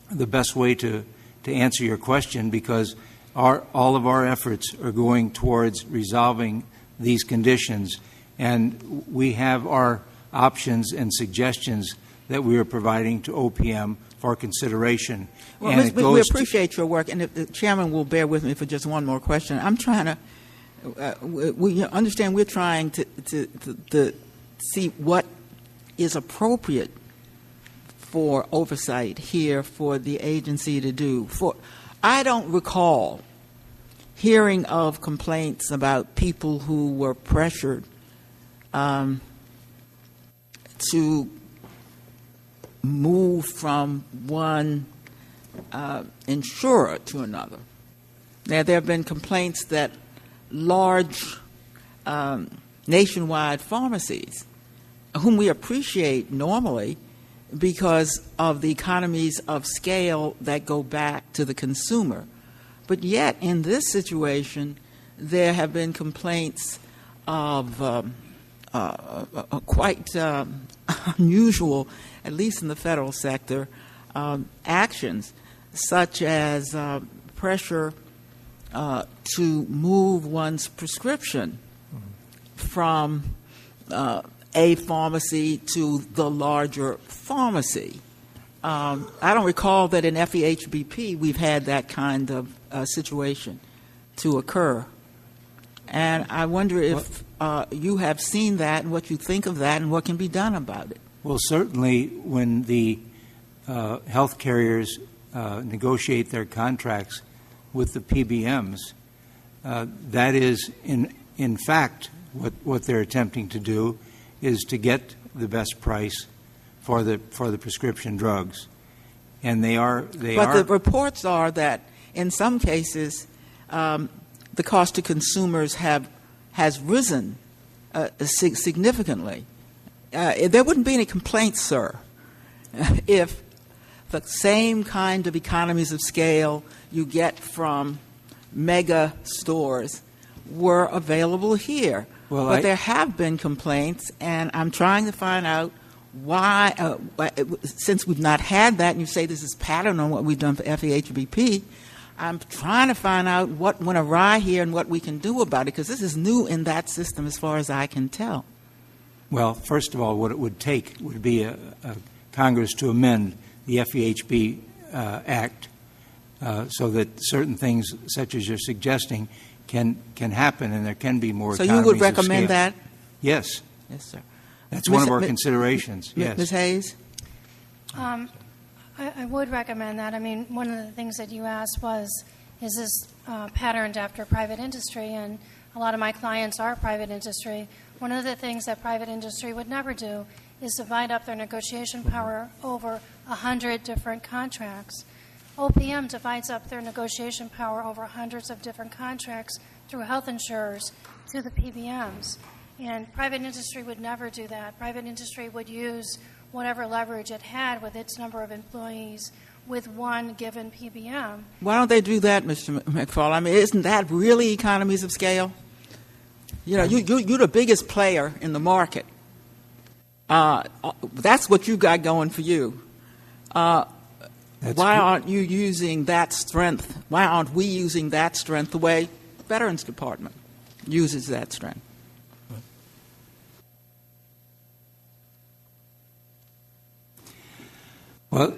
E: the best way to answer your question, because all of our efforts are going towards resolving these conditions, and we have our options and suggestions that we are providing to OPM for consideration.
J: Well, we appreciate your work, and if the chairman will bear with me for just one more question. I'm trying to we understand we're trying to see what is appropriate for oversight here for the agency to do. I don't recall hearing of complaints about people who were pressured to move from one insurer to another. Now, there have been complaints that large nationwide pharmacies, whom we appreciate normally, because of the economies of scale that go back to the consumer. But yet, in this situation, there have been complaints of quite unusual, at least in the federal sector, actions, such as pressure to move one's prescription from a pharmacy to the larger pharmacy. I don't recall that in FEHBP we've had that kind of situation to occur. And I wonder if you have seen that and what you think of that and what can be done about it.
E: Well, certainly when the health carriers negotiate their contracts with the PBMs, that is, in fact, what they're attempting to do is to get the best price for the prescription drugs, and But
J: the reports are that in some cases, the cost to consumers has risen significantly. There wouldn't be any complaints, sir, if the same kind of economies of scale you get from mega stores were available here. But there have been complaints, and I'm trying to find out why, since we've not had that, and you say this is pattern on what we've done for FEHBP, I'm trying to find out what went awry here and what we can do about it, because this is new in that system as far as I can tell.
E: Well, first of all, what it would take would be a Congress to amend the FEHB Act so that certain things, such as you're suggesting, can happen, and there can be more
J: So
E: economies
J: you would
E: of
J: recommend
E: scale.
J: that?
E: Yes.
J: Yes, sir.
E: That's one of our considerations. Yes.
J: Ms. Hayes?
I: I would recommend that. I mean, one of the things that you asked was, is this patterned after private industry? And a lot of my clients are private industry. One of the things that private industry would never do is divide up their negotiation power over 100 different contracts. OPM divides up their negotiation power over hundreds of different contracts through health insurers to the PBMs. And private industry would never do that. Private industry would use whatever leverage it had with its number of employees with one given PBM.
J: Why don't they do that, Mr. McFarland? I mean, isn't that really economies of scale? You know, you're the biggest player in the market. That's what you got going for you. Why aren't you using that strength? Why aren't we using that strength the way the Veterans Department uses that strength?
E: Well,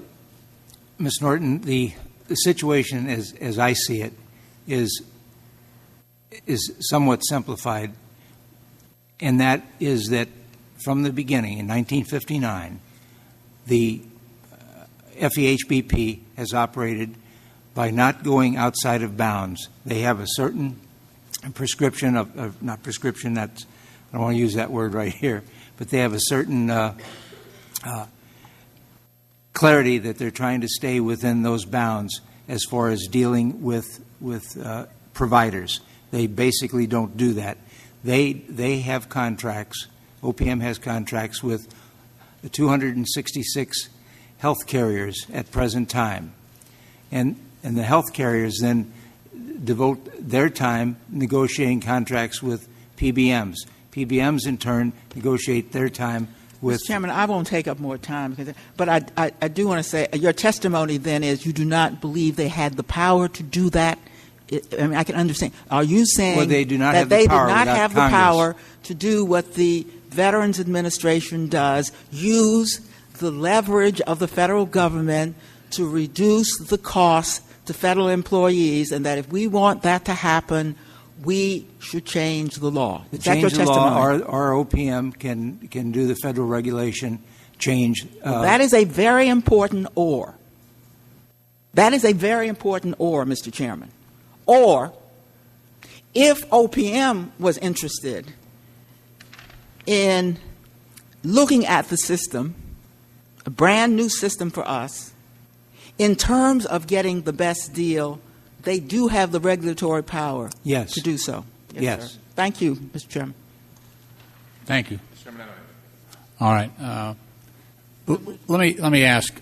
E: Ms. Norton, the situation, as I see it, is somewhat simplified, and that is that from the beginning, in 1959, the FEHBP has operated by not going outside of bounds. They have a certain prescription of not prescription, that's, I don't want to use that word right here, but they have a certain clarity that they're trying to stay within those bounds as far as dealing with providers. They basically don't do that. They have contracts. OPM has contracts with 266 health carriers at present time, and the health carriers then devote their time negotiating contracts with PBMs. PBMs in turn negotiate their time with.
J: Mr. Chairman, I won't take up more time, but I do want to say your testimony then is you do not believe they had the power to do that. I mean, I can understand. Are you saying
E: they do not
J: that
E: have the
J: they
E: power
J: did not
E: without
J: have
E: Congress.
J: the power to do what the Veterans Administration does, use the leverage of the federal government to reduce the cost to federal employees, and that if we want that to happen, we should change the law? Is that your
E: Change the law,
J: testimony?
E: our OPM can do the federal regulation change.
J: That is a very important or. That is a very important or, Mr. Chairman. Or, if OPM was interested in looking at the system, a brand new system for us, in terms of getting the best deal, they do have the regulatory power
E: Yes.
J: to do so.
E: Yes.
J: Sir. Thank you, Mr. Chairman.
A: Thank you. All right. Let me ask,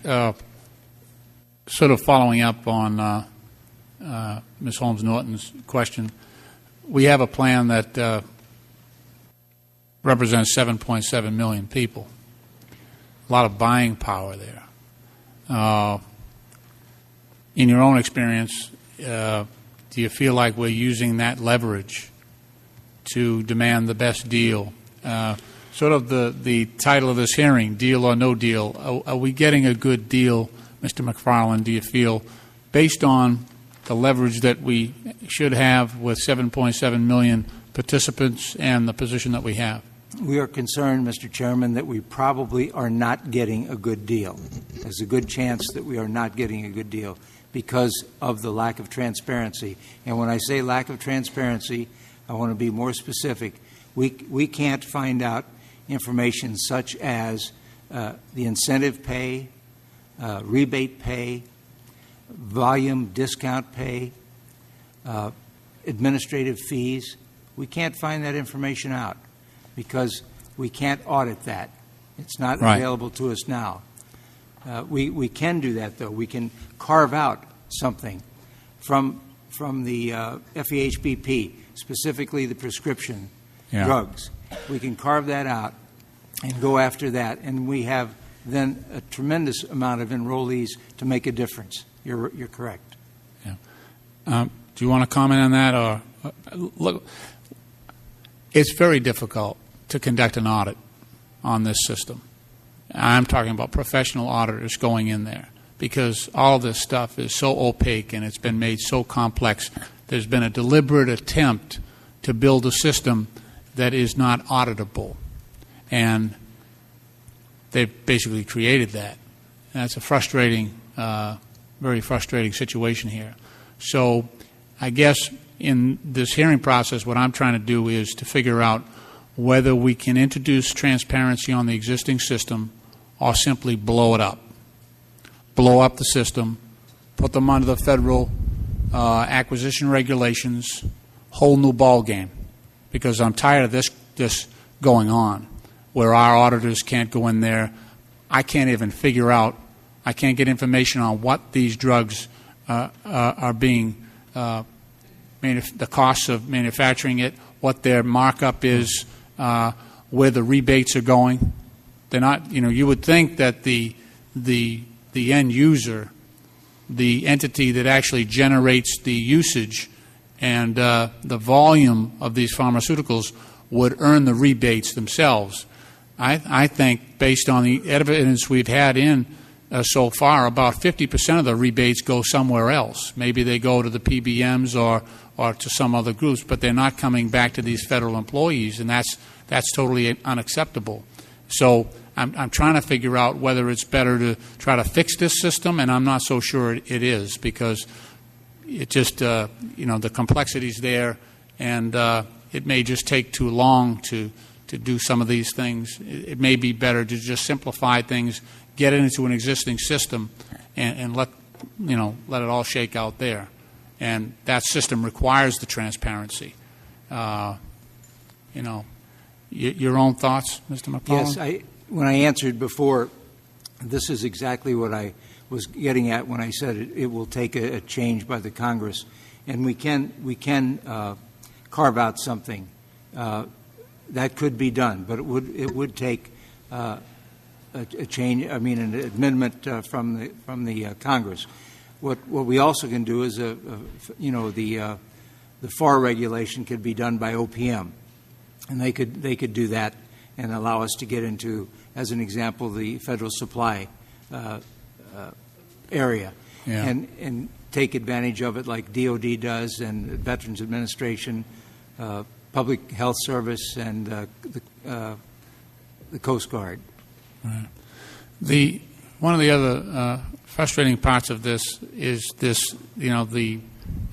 A: sort of following up on Ms. Holmes Norton's question. We have a plan that represents 7.7 million people. A lot of buying power there. In your own experience, do you feel like we're using that leverage to demand the best deal. Sort of the title of this hearing, deal or no deal. Are we getting a good deal, Mr. McFarland, do you feel, based on the leverage that we should have with 7.7 million participants and the position that we have?
E: We are concerned, Mr. Chairman, that we probably are not getting a good deal. There's a good chance that we are not getting a good deal because of the lack of transparency. And when I say lack of transparency, I want to be more specific. We can't find out information such as the incentive pay, rebate pay, volume discount pay, administrative fees. We can't find that information out because we can't audit that. It's not available to us now. We can do that, though. We can carve out something from the FEHBP, specifically the prescription drugs. We can carve that out and go after that, and we have then a tremendous amount of enrollees to make a difference. You're correct.
A: Yeah. Do you want to comment on that? Or look, it's very difficult to conduct an audit on this system. I'm talking about professional auditors going in there because all of this stuff is so opaque and it's been made so complex. There's been a deliberate attempt to build a system that is not auditable. And they've basically created that. And that's a frustrating, very frustrating situation here. So I guess in this hearing process, what I'm trying to do is to figure out whether we can introduce transparency on the existing system or simply blow it up. Blow up the system, put them under the federal acquisition regulations, whole new ball game. Because I'm tired of this going on, where our auditors can't go in there. I can't even figure out, I can't get information on what these drugs are being, the costs of manufacturing it, what their markup is, where the rebates are going. They're not, you would think that the end user, the entity that actually generates the usage and the volume of these pharmaceuticals would earn the rebates themselves. I think, based on the evidence we've had in so far, about 50% of the rebates go somewhere else. Maybe they go to the PBMs or to some other groups, but they're not coming back to these federal employees, and that's totally unacceptable. So I'm trying to figure out whether it's better to try to fix this system, and I'm not so sure it is because it just, the complexity's there, and it may just take too long to do some of these things. It may be better to just simplify things, get it into an existing system, and let it all shake out there. And that system requires the transparency. Your own thoughts, Mr. McFarland?
E: Yes, when I answered before, this is exactly what I was getting at when I said it will take a change by the Congress, and we can carve out something that could be done, but it would take a change. I mean, an amendment from the Congress. What we also can do is the FAR regulation could be done by OPM, and they could do that and allow us to get into, as an example, the federal supply area, and take advantage of it like DOD does and Veterans Administration, Public Health Service, and the Coast Guard.
A: Right. One of the other frustrating parts of this is this, the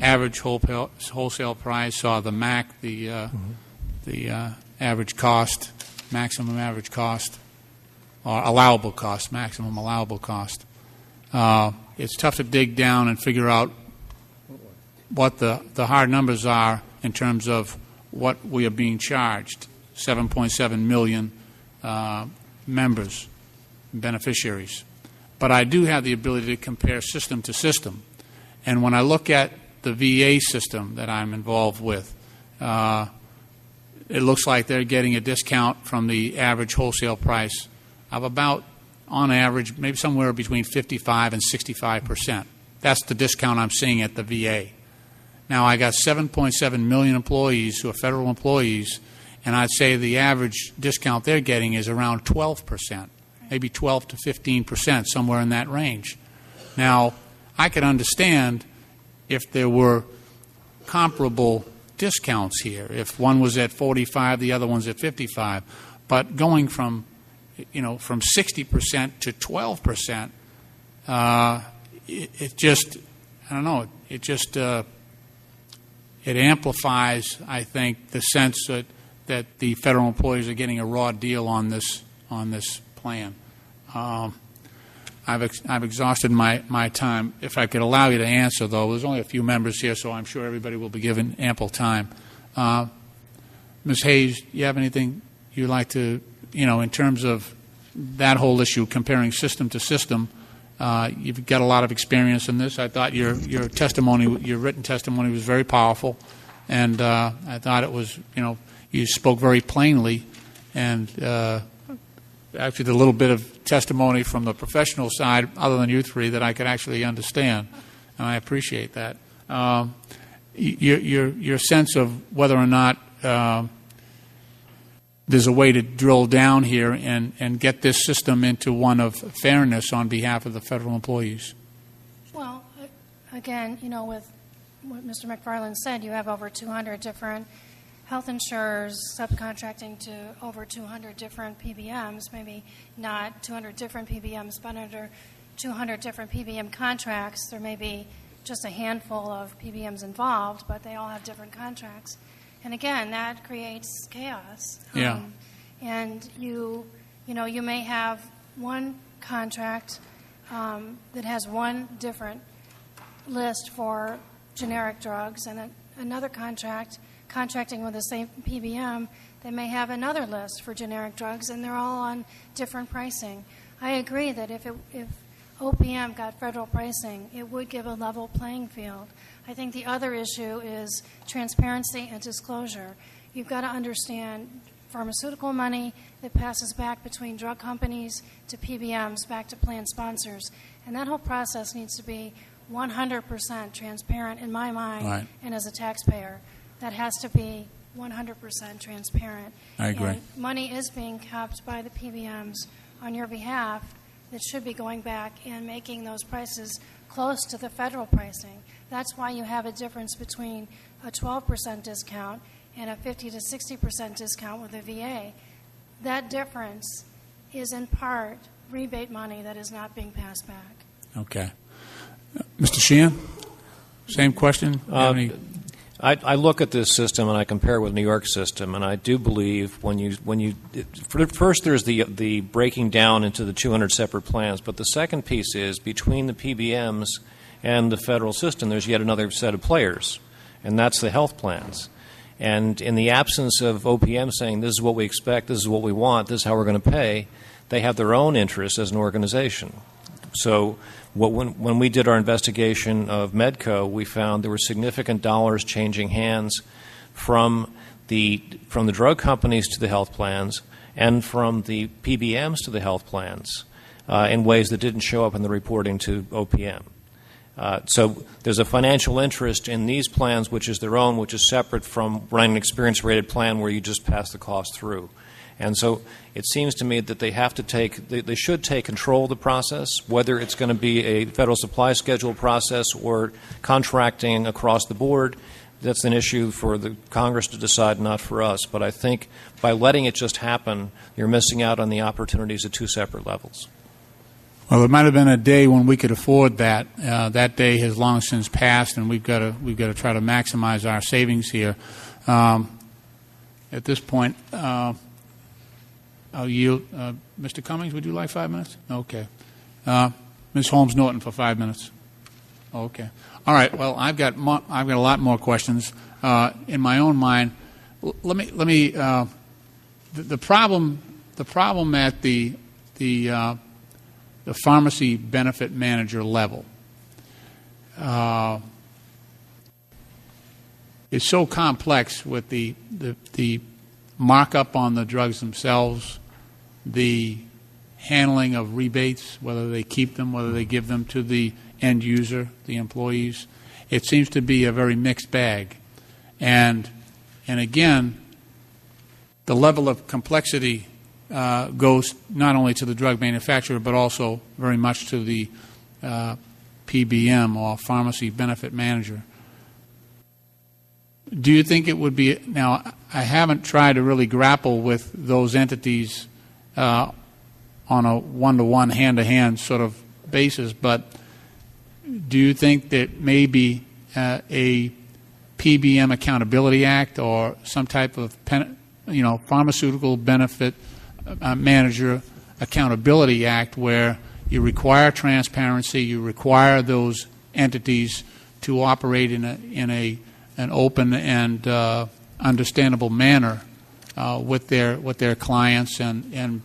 A: average wholesale price or the MAC, the average cost, maximum average cost, or allowable cost, maximum allowable cost. It's tough to dig down and figure out what the hard numbers are in terms of what we are being charged. 7.7 million members, beneficiaries. But I do have the ability to compare system to system. And when I look at the VA system that I'm involved with, it looks like they're getting a discount from the average wholesale price of about, on average, maybe somewhere between 55 and 65%. That's the discount I'm seeing at the VA. Now, I got 7.7 million employees who are federal employees, and I'd say the average discount they're getting is around 12%, maybe 12 to 15%, somewhere in that range. Now, I could understand if there were comparable discounts here, if one was at 45, the other one's at 55, but going from 60% to 12%, it just, I don't know, it just it amplifies, I think, the sense that the federal employees are getting a raw deal on this plan. I've exhausted my time. If I could allow you to answer, though, there's only a few members here, so I'm sure everybody will be given ample time. Ms. Hayes, you have anything you'd like to, in terms of that whole issue, comparing system to system? You've got a lot of experience in this. I thought your testimony, your written testimony, was very powerful, and I thought it was, you spoke very plainly, and actually the little bit of testimony from the professional side, other than you three, that I could actually understand, and I appreciate that. Your sense of whether or not there's a way to drill down here and get this system into one of fairness on behalf of the federal employees.
I: Well, again, with what Mr. McFarland said, you have over 200 different health insurers subcontracting to over 200 different PBMs, maybe not 200 different PBMs, but under 200 different PBM contracts. There may be just a handful of PBMs involved, but they all have different contracts. And again, that creates chaos.
A: Yeah.
I: And you may have one contract that has one different list for generic drugs, and another contracting with the same PBM, they may have another list for generic drugs, and they're all on different pricing. I agree that if OPM got federal pricing, it would give a level playing field. I think the other issue is transparency and disclosure. You've got to understand pharmaceutical money that passes back between drug companies to PBMs, back to plan sponsors, and that whole process needs to be 100% transparent in my mind,
A: right.
I: And as a taxpayer. That has to be 100% transparent.
A: I agree.
I: And money is being kept by the PBMs on your behalf that should be going back and making those prices close to the federal pricing. That's why you have a difference between a 12% discount and a 50 to 60% discount with the VA. That difference is in part rebate money that is not being passed back.
A: Okay. Mr. Sheehan, same question?
K: I look at this system and I compare it with New York's system, and I do believe first there's the breaking down into the 200 separate plans, but the second piece is between the PBMs and the federal system, there's yet another set of players, and that's the health plans. And in the absence of OPM saying this is what we expect, this is what we want, this is how we're going to pay, they have their own interests as an organization. So when we did our investigation of Medco, we found there were significant dollars changing hands from the drug companies to the health plans and from the PBMs to the health plans in ways that didn't show up in the reporting to OPM. So there's a financial interest in these plans, which is their own, which is separate from running an experience-rated plan where you just pass the cost through. And so it seems to me that they should take control of the process, whether it's going to be a federal supply schedule process or contracting across the board. That's an issue for the Congress to decide, not for us. But I think by letting it just happen, you're missing out on the opportunities at two separate levels.
A: Well, it might have been a day when we could afford that. That day has long since passed, and we've got to try to maximize our savings here. At this point, I'll yield. Mr. Cummings, would you like 5 minutes? Okay. Ms. Holmes Norton for 5 minutes. Okay. All right. Well, I've got a lot more questions in my own mind. Let me. The problem at the pharmacy benefit manager level is so complex with the markup on the drugs themselves, the handling of rebates, whether they keep them, whether they give them to the end user, the employees, it seems to be a very mixed bag. And again, the level of complexity goes not only to the drug manufacturer, but also very much to the PBM, or pharmacy benefit manager. Do you think it would be, now I haven't tried to really grapple with those entities on a one-to-one, hand-to-hand sort of basis, but do you think that maybe a PBM Accountability Act or some type of pharmaceutical benefit manager accountability act, where you require transparency, you require those entities to operate in an open and understandable manner with their clients, and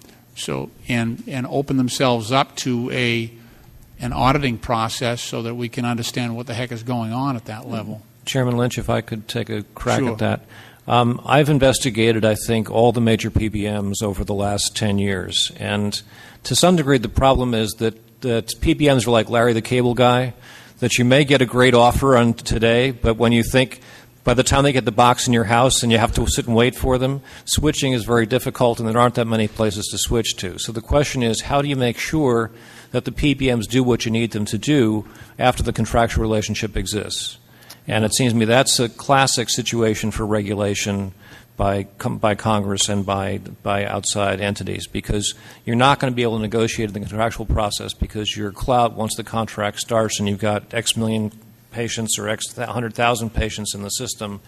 A: open themselves up to an auditing process so that we can understand what the heck is going on at that level?
K: Chairman Lynch, if I could take a crack
A: Sure.
K: at that. I've investigated, I think, all the major PBMs over the last 10 years. And to some degree, the problem is that PBMs are like Larry the Cable Guy, that you may get a great offer on today, but when you think by the time they get the box in your house and you have to sit and wait for them, switching is very difficult, and there aren't that many places to switch to. So the question is, how do you make sure that the PBMs do what you need them to do after the contractual relationship exists? And it seems to me that's a classic situation for regulation by Congress and by outside entities, because you're not going to be able to negotiate in the contractual process, because your clout, once the contract starts and you've got X million patients or X 100,000 patients in the system,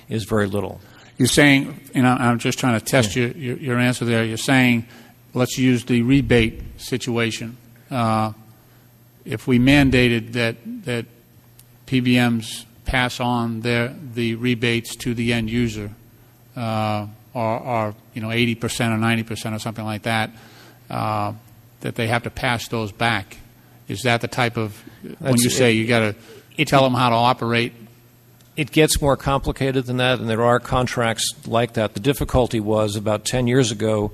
K: is very little.
A: You're saying, I'm just trying to test your answer there. You're saying, let's use the rebate situation. If we mandated that PBMs pass on the rebates to the end user, or 80% or 90% or something like that, that they have to pass those back. Is that the type of, when you say you got to tell them how to operate?
K: It gets more complicated than that, and there are contracts like that. The difficulty was about 10 years ago,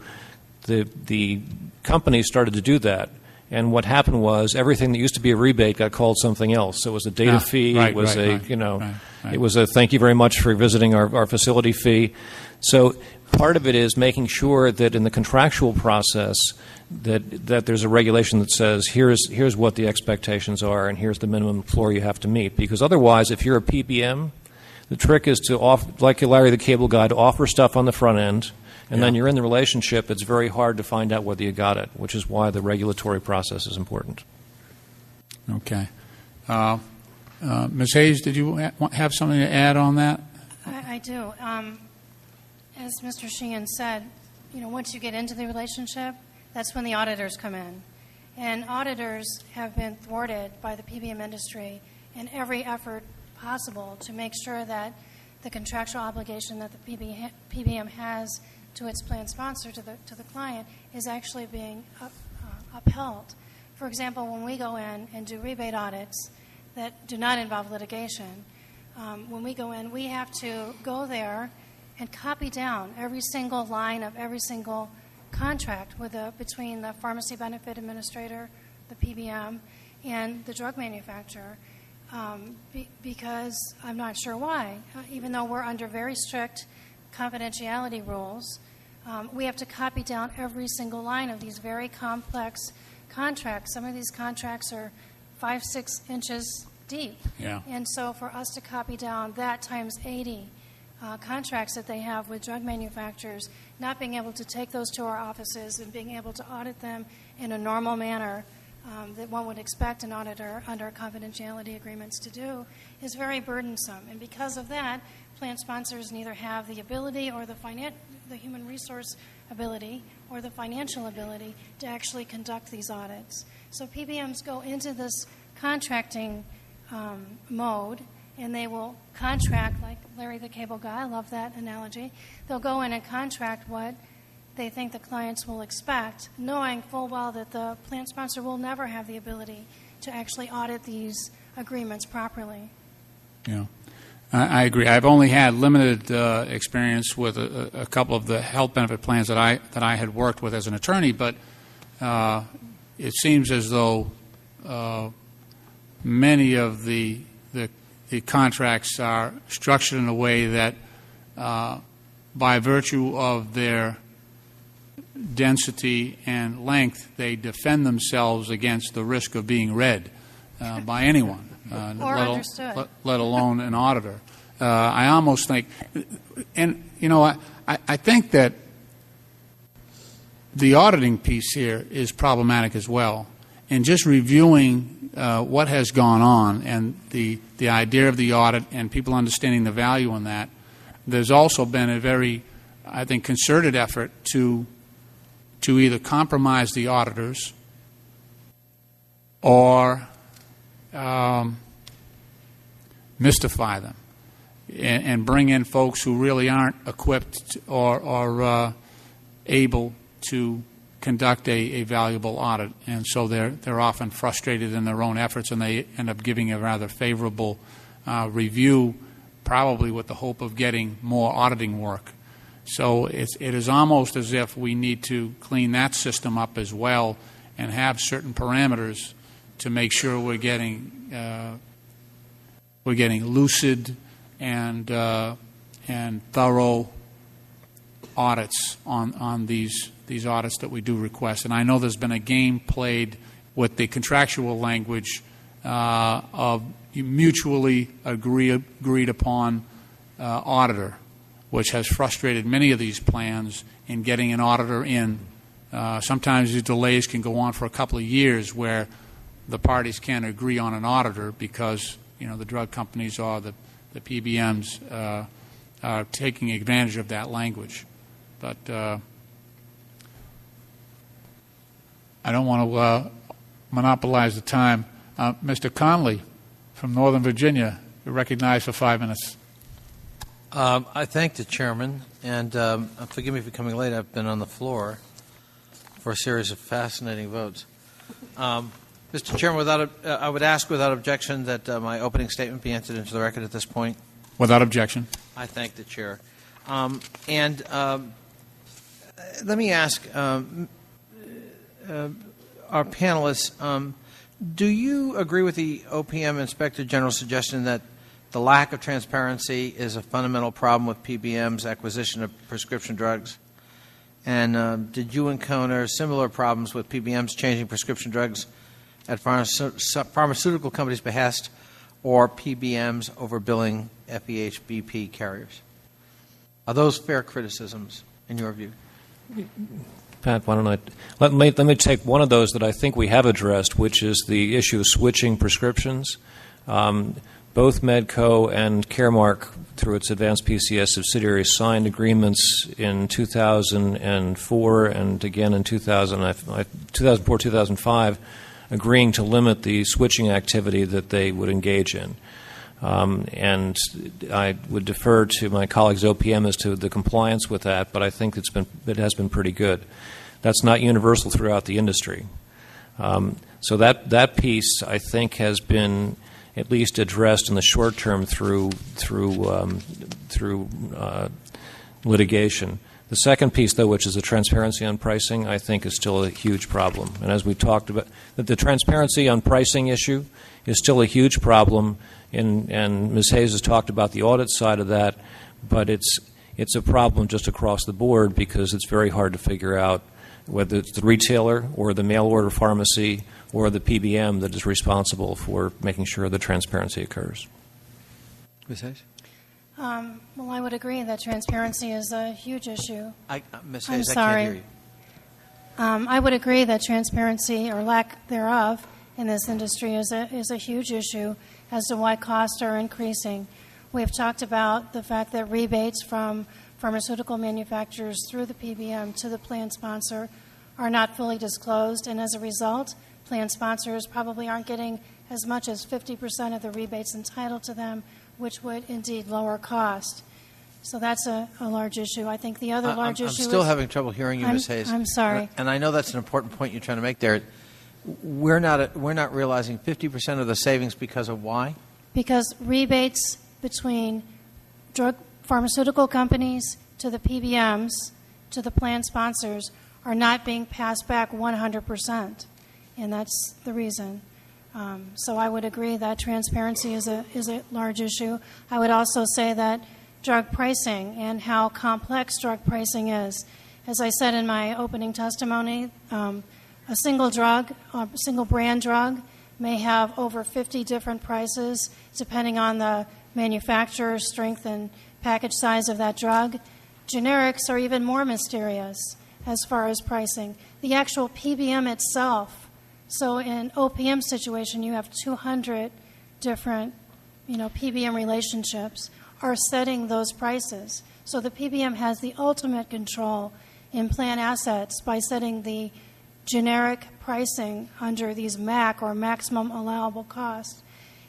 K: the companies started to do that. And what happened was everything that used to be a rebate got called something else. So it was a data fee. It was it was a thank you very much for visiting our facility fee. So part of it is making sure that in the contractual process that there's a regulation that says here's what the expectations are and here's the minimum floor you have to meet. Because otherwise, if you're a PBM, the trick is to like Larry the Cable Guy, to offer stuff on the front end. And then you're in the relationship, it's very hard to find out whether you got it, which is why the regulatory process is important.
A: Okay. Ms. Hayes, did you have something to add on that?
I: I do. As Mr. Sheehan said, once you get into the relationship, that's when the auditors come in. And auditors have been thwarted by the PBM industry in every effort possible to make sure that the contractual obligation that the PBM has to its plan sponsor, to the client, is actually being upheld. For example, when we go in and do rebate audits that do not involve litigation, when we go in, we have to go there and copy down every single line of every single contract between the pharmacy benefit administrator, the PBM, and the drug manufacturer, because I'm not sure why. Even though we're under very strict confidentiality rules, we have to copy down every single line of these very complex contracts. Some of these contracts are 5-6 inches deep.
A: Yeah.
I: And so for us to copy down that times 80 contracts that they have with drug manufacturers, not being able to take those to our offices and being able to audit them in a normal manner that one would expect an auditor under confidentiality agreements to do, is very burdensome. And because of that, plan sponsors neither have the ability or the human resource ability or the financial ability to actually conduct these audits. So PBMs go into this contracting mode, and they will contract, like Larry the Cable Guy, I love that analogy. They'll go in and contract what they think the clients will expect, knowing full well that the plan sponsor will never have the ability to actually audit these agreements properly.
A: Yeah, I agree. I've only had limited experience with a couple of the health benefit plans that I had worked with as an attorney, but it seems as though many of the the contracts are structured in a way that, by virtue of their density and length, they defend themselves against the risk of being read by anyone,
I: Or understood.
A: let alone an auditor. I almost think, and I think that the auditing piece here is problematic as well. And just reviewing what has gone on and the idea of the audit and people understanding the value in that, there's also been a very, I think, concerted effort to either compromise the auditors or mystify them and bring in folks who really aren't equipped or able to conduct a valuable audit, and so they're often frustrated in their own efforts, and they end up giving a rather favorable review, probably with the hope of getting more auditing work. So it is almost as if we need to clean that system up as well and have certain parameters to make sure we're getting lucid and thorough audits on these audits that we do request. And I know there's been a game played with the contractual language of mutually agreed upon auditor, which has frustrated many of these plans in getting an auditor in. Sometimes these delays can go on for a couple of years where the parties can't agree on an auditor because the drug companies or the PBMs are taking advantage of that language. But I don't want to monopolize the time. Mr. Conley from Northern Virginia, you're recognized for 5 minutes.
F: I thank the chairman, and forgive me for coming late. I've been on the floor for a series of fascinating votes. Mr. Chairman, I would ask without objection that my opening statement be entered into the record at this point.
A: Without objection.
F: I thank the chair. And let me ask our panelists, do you agree with the OPM Inspector General's suggestion that the lack of transparency is a fundamental problem with PBM's acquisition of prescription drugs? And did you encounter similar problems with PBMs changing prescription drugs at pharmaceutical companies' behest or PBMs overbilling FEHBP carriers? Are those fair criticisms in your view?
K: Pat, why don't I let me take one of those that I think we have addressed, which is the issue of switching prescriptions. Both Medco and Caremark, through its Advanced PCS subsidiary, signed agreements in 2004 and again in 2004-2005, agreeing to limit the switching activity that they would engage in. And I would defer to my colleagues OPM as to the compliance with that, but I think it has been pretty good. That's not universal throughout the industry. So that piece, I think, has been at least addressed in the short term through litigation. The second piece, though, which is the transparency on pricing, I think is still a huge problem. And as we talked about, the transparency on pricing issue is still a huge problem, and Ms. Hayes has talked about the audit side of that, but it's a problem just across the board because it's very hard to figure out whether it's the retailer or the mail-order pharmacy or the PBM that is responsible for making sure the transparency occurs.
F: Ms. Hayes?
I: Well, I would agree that transparency is a huge issue.
F: Ms. Hayes,
I: I'm sorry.
F: I can't hear you.
I: I would agree that transparency or lack thereof in this industry is a huge issue as to why costs are increasing. We have talked about the fact that rebates from pharmaceutical manufacturers through the PBM to the plan sponsor are not fully disclosed, and as a result, plan sponsors probably aren't getting as much as 50% of the rebates entitled to them, which would indeed lower cost. So that's a large issue. I think the other large issue is...
F: I'm still having trouble hearing you, Ms. Hayes.
I: I'm sorry.
F: And I know that's an important point you're trying to make there. We're not realizing 50% of the savings because of why?
I: Because rebates between pharmaceutical companies to the PBMs to the plan sponsors are not being passed back 100%, and that's the reason. So I would agree that transparency is a large issue. I would also say that drug pricing and how complex drug pricing is. As I said in my opening testimony, a single drug, a single brand drug, may have over 50 different prices depending on the manufacturer, strength, and package size of that drug. Generics are even more mysterious as far as pricing. The actual PBM itself, so in OPM situation, you have 200 different, PBM relationships are setting those prices. So the PBM has the ultimate control in plan assets by setting the generic pricing under these MAC, or maximum allowable cost.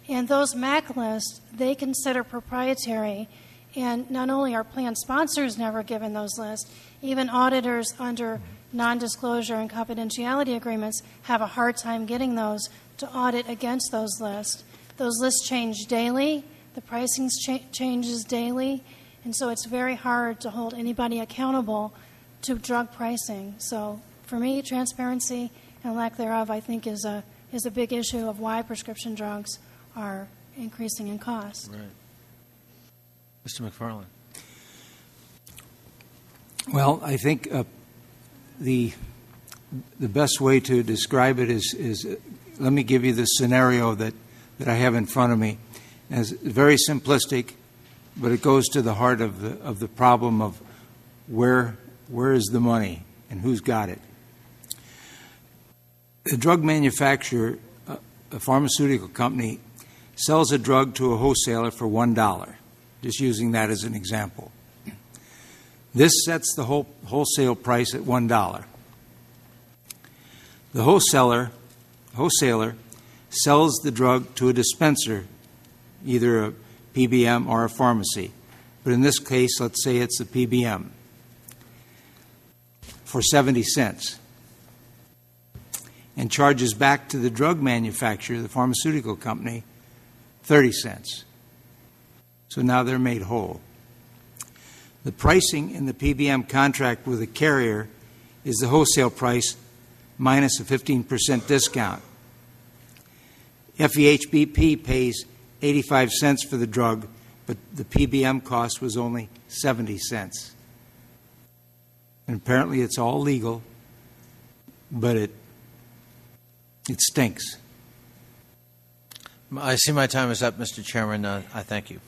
I: And those MAC lists, they consider proprietary. And not only are plan sponsors never given those lists, even auditors under non-disclosure and confidentiality agreements have a hard time getting those to audit against those lists. Those lists change daily. The pricing changes daily. And so it's very hard to hold anybody accountable to drug pricing. So for me, transparency and lack thereof, I think, is a big issue of why prescription drugs are increasing in cost.
F: Right. Mr. McFarland.
E: Well, I think the best way to describe it is let me give you the scenario that I have in front of me. It's very simplistic, but it goes to the heart of the problem of where is the money and who's got it. The drug manufacturer, a pharmaceutical company, sells a drug to a wholesaler for $1, just using that as an example. This sets the wholesale price at $1. The wholesaler sells the drug to a dispenser, either a PBM or a pharmacy. But in this case, let's say it's a PBM, for 70 cents, and charges back to the drug manufacturer, the pharmaceutical company, 30 cents. So now they're made whole. The pricing in the PBM contract with the carrier is the wholesale price minus a 15% discount. FEHBP pays 85 cents for the drug, but the PBM cost was only 70 cents. And apparently it's all legal, but it stinks.
F: I see my time is up, Mr. Chairman. I thank you.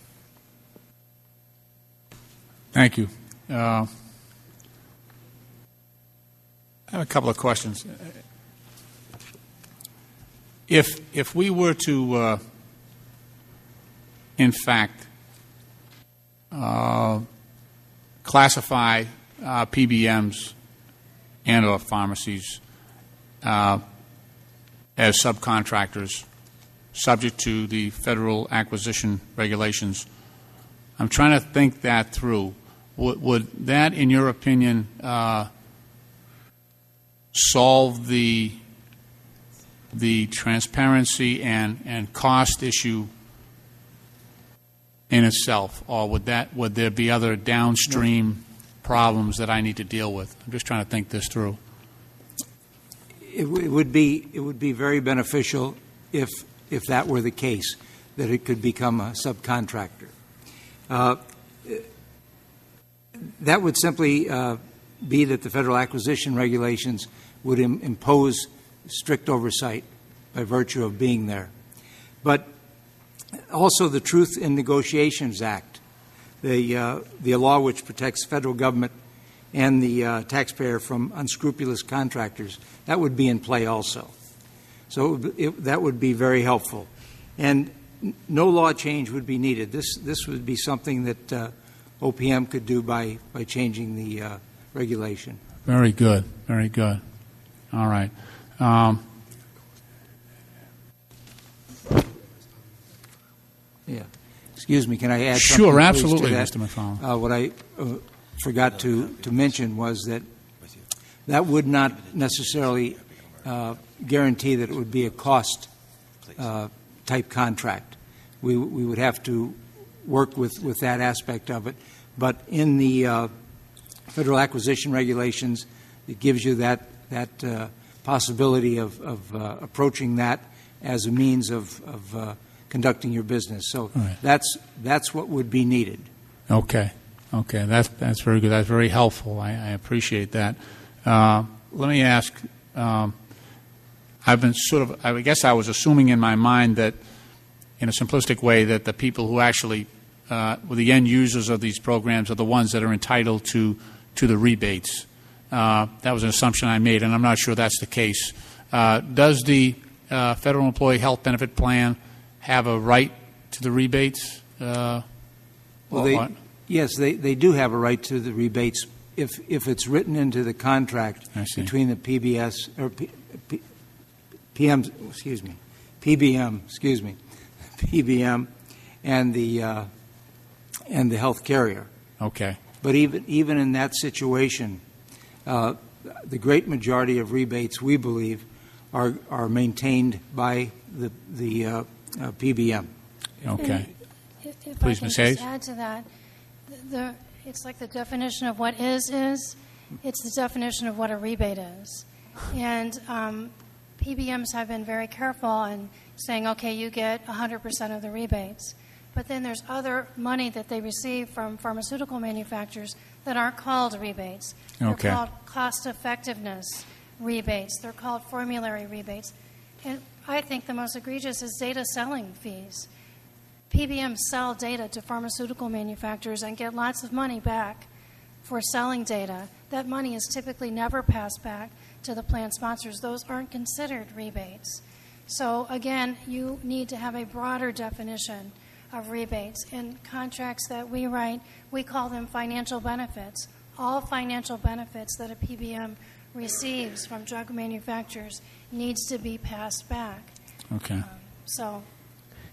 A: Thank you. I have a couple of questions. If we were to, in fact, classify PBMs and or pharmacies as subcontractors subject to the federal acquisition regulations, I'm trying to think that through. Would that, in your opinion, solve the transparency and cost issue in itself, or would there be other downstream problems that I need to deal with? I'm just trying to think this through.
E: It would be very beneficial if that were the case, that it could become a subcontractor. That would simply be that the federal acquisition regulations would impose strict oversight by virtue of being there. But also the Truth in Negotiations Act, the law which protects federal government and the taxpayer from unscrupulous contractors, that would be in play also. So that would be very helpful. And no law change would be needed. This would be something that OPM could do by changing the regulation.
A: Very good. Very good. All right.
E: Yeah. Excuse me, can I add something?
A: Sure, absolutely,
E: to that?
A: Mr. McFarland.
E: What I forgot to mention was that would not necessarily guarantee that it would be a cost type contract. We would have to work with that aspect of it. But in the federal acquisition regulations, it gives you that possibility of approaching that as a means of conducting your business. So
A: Right.
E: that's what would be needed.
A: Okay. That's very good. That's very helpful. I appreciate that. Let me ask. I've been I guess I was assuming in my mind that, in a simplistic way, that the people who actually, the end users of these programs, are the ones that are entitled to the rebates. That was an assumption I made, and I'm not sure that's the case. Does the Federal Employee Health Benefit Plan have a right to the rebates?
E: Yes, they do have a right to the rebates if it's written into the contract between the PBS or PBM and the health carrier.
A: Okay.
E: But even in that situation, the great majority of rebates, we believe, are maintained by the PBM.
A: Okay.
I: If
A: Please,
I: I can
A: Ms.
I: just
A: Hayes.
I: add to that, it's like the definition of what is. It's the definition of what a rebate is. And PBMs have been very careful in saying, okay, you get 100% of the rebates. But then there's other money that they receive from pharmaceutical manufacturers that aren't called rebates. They're
A: Okay.
I: called cost effectiveness rebates. They're called formulary rebates. And I think the most egregious is data selling fees. PBMs sell data to pharmaceutical manufacturers and get lots of money back for selling data. That money is typically never passed back to the plan sponsors. Those aren't considered rebates. So again, you need to have a broader definition of rebates. In contracts that we write, we call them financial benefits. All financial benefits that a PBM receives from drug manufacturers needs to be passed back.
A: Okay.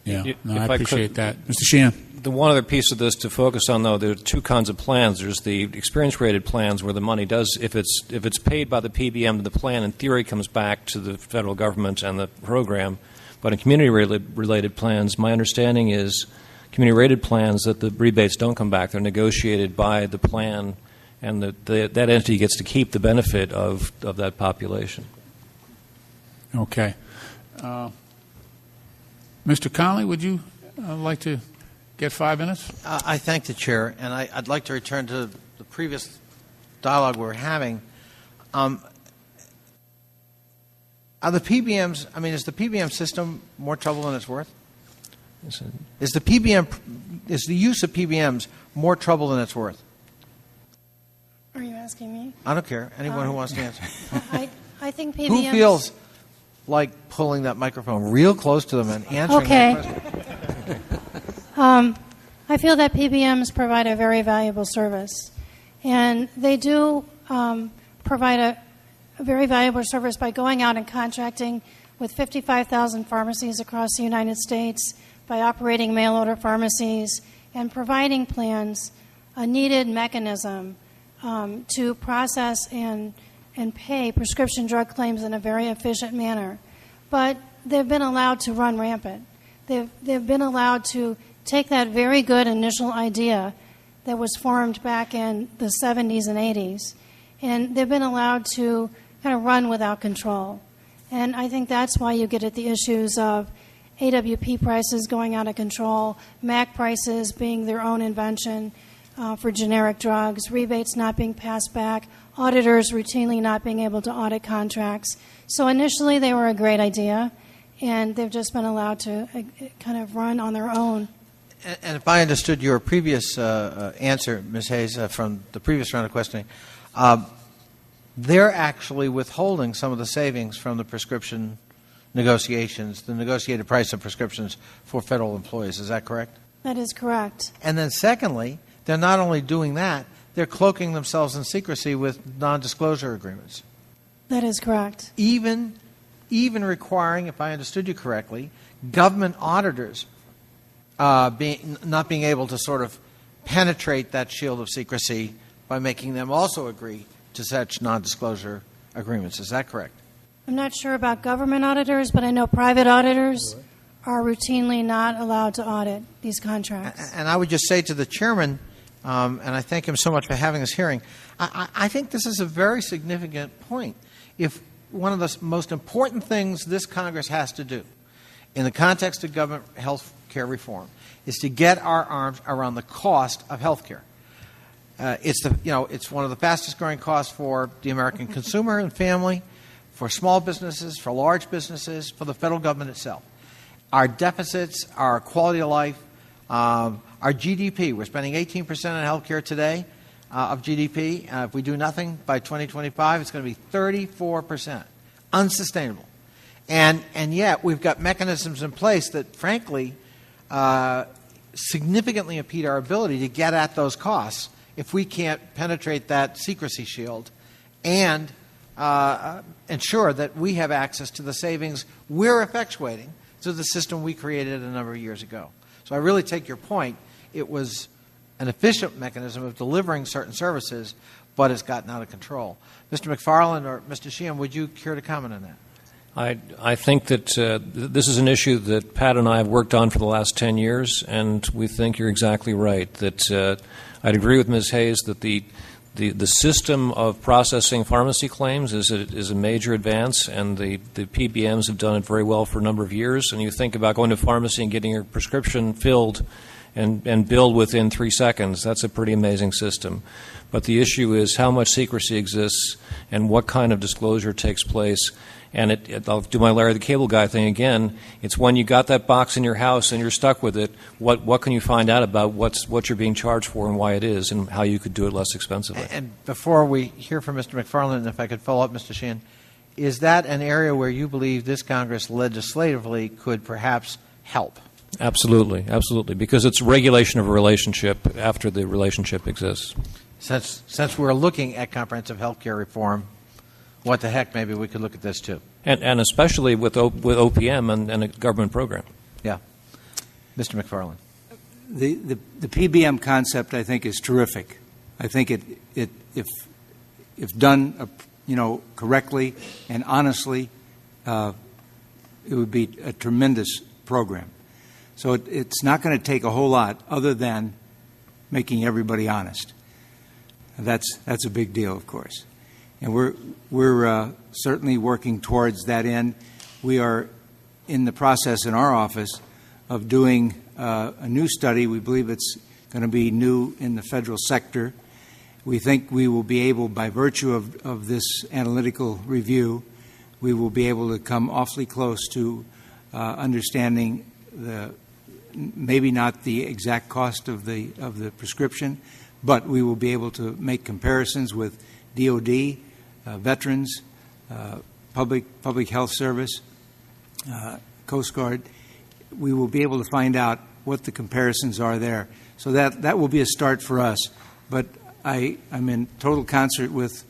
K: If
A: I
K: I
A: appreciate
K: could-
A: that. Mr. Sheehan.
K: The one other piece of this to focus on, though, there are two kinds of plans. There's the experience-rated plans where the money does, if it's paid by the PBM to the plan, in theory comes back to the federal government and the program. But in community-related plans, my understanding is community-rated plans that the rebates don't come back. They're negotiated by the plan, and that entity gets to keep the benefit of that population.
A: Okay. Mr. Connolly, would you like to get 5 minutes?
F: I thank the chair, and I'd like to return to the previous dialogue we were having. Are the PBMs? I mean, is the PBM system more trouble than it's worth? Is the use of PBMs more trouble than it's worth?
I: Are you asking me?
F: I don't care. Anyone who wants to answer.
I: I think PBMs...
F: Who feels like pulling that microphone real close to them and answering that question?
I: I feel that PBMs provide a very valuable service. And they do provide a very valuable service by going out and contracting with 55,000 pharmacies across the United States, by operating mail-order pharmacies, and providing plans a needed mechanism to process and pay prescription drug claims in a very efficient manner. But they've been allowed to run rampant. They've been allowed to take that very good initial idea that was formed back in the 70s and 80s, and they've been allowed to kind of run without control. And I think that's why you get at the issues of AWP prices going out of control, MAC prices being their own invention for generic drugs, rebates not being passed back, auditors routinely not being able to audit contracts. So initially they were a great idea, and they've just been allowed to kind of run on their own.
F: And if I understood your previous answer, Ms. Hayes, from the previous round of questioning, they're actually withholding some of the savings from the prescription negotiations, the negotiated price of prescriptions for federal employees. Is that correct?
I: That is correct.
F: And then secondly, they're not only doing that, they're cloaking themselves in secrecy with non-disclosure agreements.
I: That is correct.
F: Even requiring, if I understood you correctly, government auditors not being able to sort of penetrate that shield of secrecy by making them also agree to such non-disclosure agreements. Is that correct?
I: I'm not sure about government auditors, but I know private auditors are routinely not allowed to audit these contracts.
F: And I would just say to the chairman, and I thank him so much for having this hearing, I think this is a very significant point. If one of the most important things this Congress has to do in the context of government health care reform, is to get our arms around the cost of health care. It's one of the fastest growing costs for the American consumer and family, for small businesses, for large businesses, for the federal government itself. Our deficits, our quality of life, our GDP. We're spending 18% on health care today of GDP. If we do nothing by 2025, it's going to be 34%. Unsustainable. And yet we've got mechanisms in place that, frankly, significantly impede our ability to get at those costs if we can't penetrate that secrecy shield and ensure that we have access to the savings we're effectuating through the system we created a number of years ago. So I really take your point. It was an efficient mechanism of delivering certain services, but it's gotten out of control. Mr. McFarland or Mr. Sheehan, would you care to comment on that?
K: I think that this is an issue that Pat and I have worked on for the last 10 years, and we think you're exactly right. That I'd agree with Ms. Hayes that the system of processing pharmacy claims is a major advance, and the PBMs have done it very well for a number of years. And you think about going to a pharmacy and getting your prescription filled and billed within 3 seconds. That's a pretty amazing system. But the issue is how much secrecy exists and what kind of disclosure takes place. And I'll do my Larry the Cable Guy thing again. It's when you got that box in your house and you're stuck with it, what can you find out about what you're being charged for and why it is and how you could do it less expensively.
F: And before we hear from Mr. McFarland, if I could follow up, Mr. Sheehan, is that an area where you believe this Congress legislatively could perhaps help?
K: Absolutely, absolutely, because it's regulation of a relationship after the relationship exists.
F: Since we're looking at comprehensive health care reform, what the heck, maybe we could look at this too.
K: And especially with OPM and a government program.
F: Yeah. Mr. McFarland.
E: The PBM concept, I think, is terrific. I think if done correctly and honestly, it would be a tremendous program. So it's not going to take a whole lot other than making everybody honest. That's a big deal, of course. And we're certainly working towards that end. We are in the process in our office of doing a new study. We believe it's going to be new in the federal sector. We think we will be able, by virtue of this analytical review, we will be able to come awfully close to understanding maybe not the exact cost of the prescription, but we will be able to make comparisons with DOD, veterans, public health service, Coast Guard. We will be able to find out what the comparisons are there. So that will be a start for us. But I'm in total concert with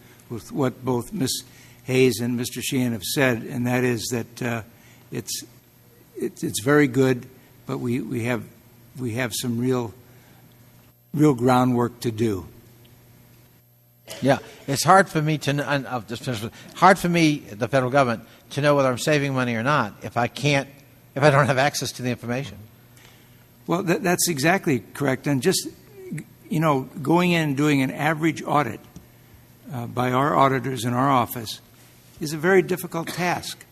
E: what both Ms. Hayes and Mr. Sheehan have said, and that is that it's very good, but we have some real groundwork to do.
F: Yeah, it's hard for me the federal government, to know whether I'm saving money or not if I don't have access to the information.
E: Well, that's exactly correct. And just, going in and doing an average audit by our auditors in our office is a very difficult task.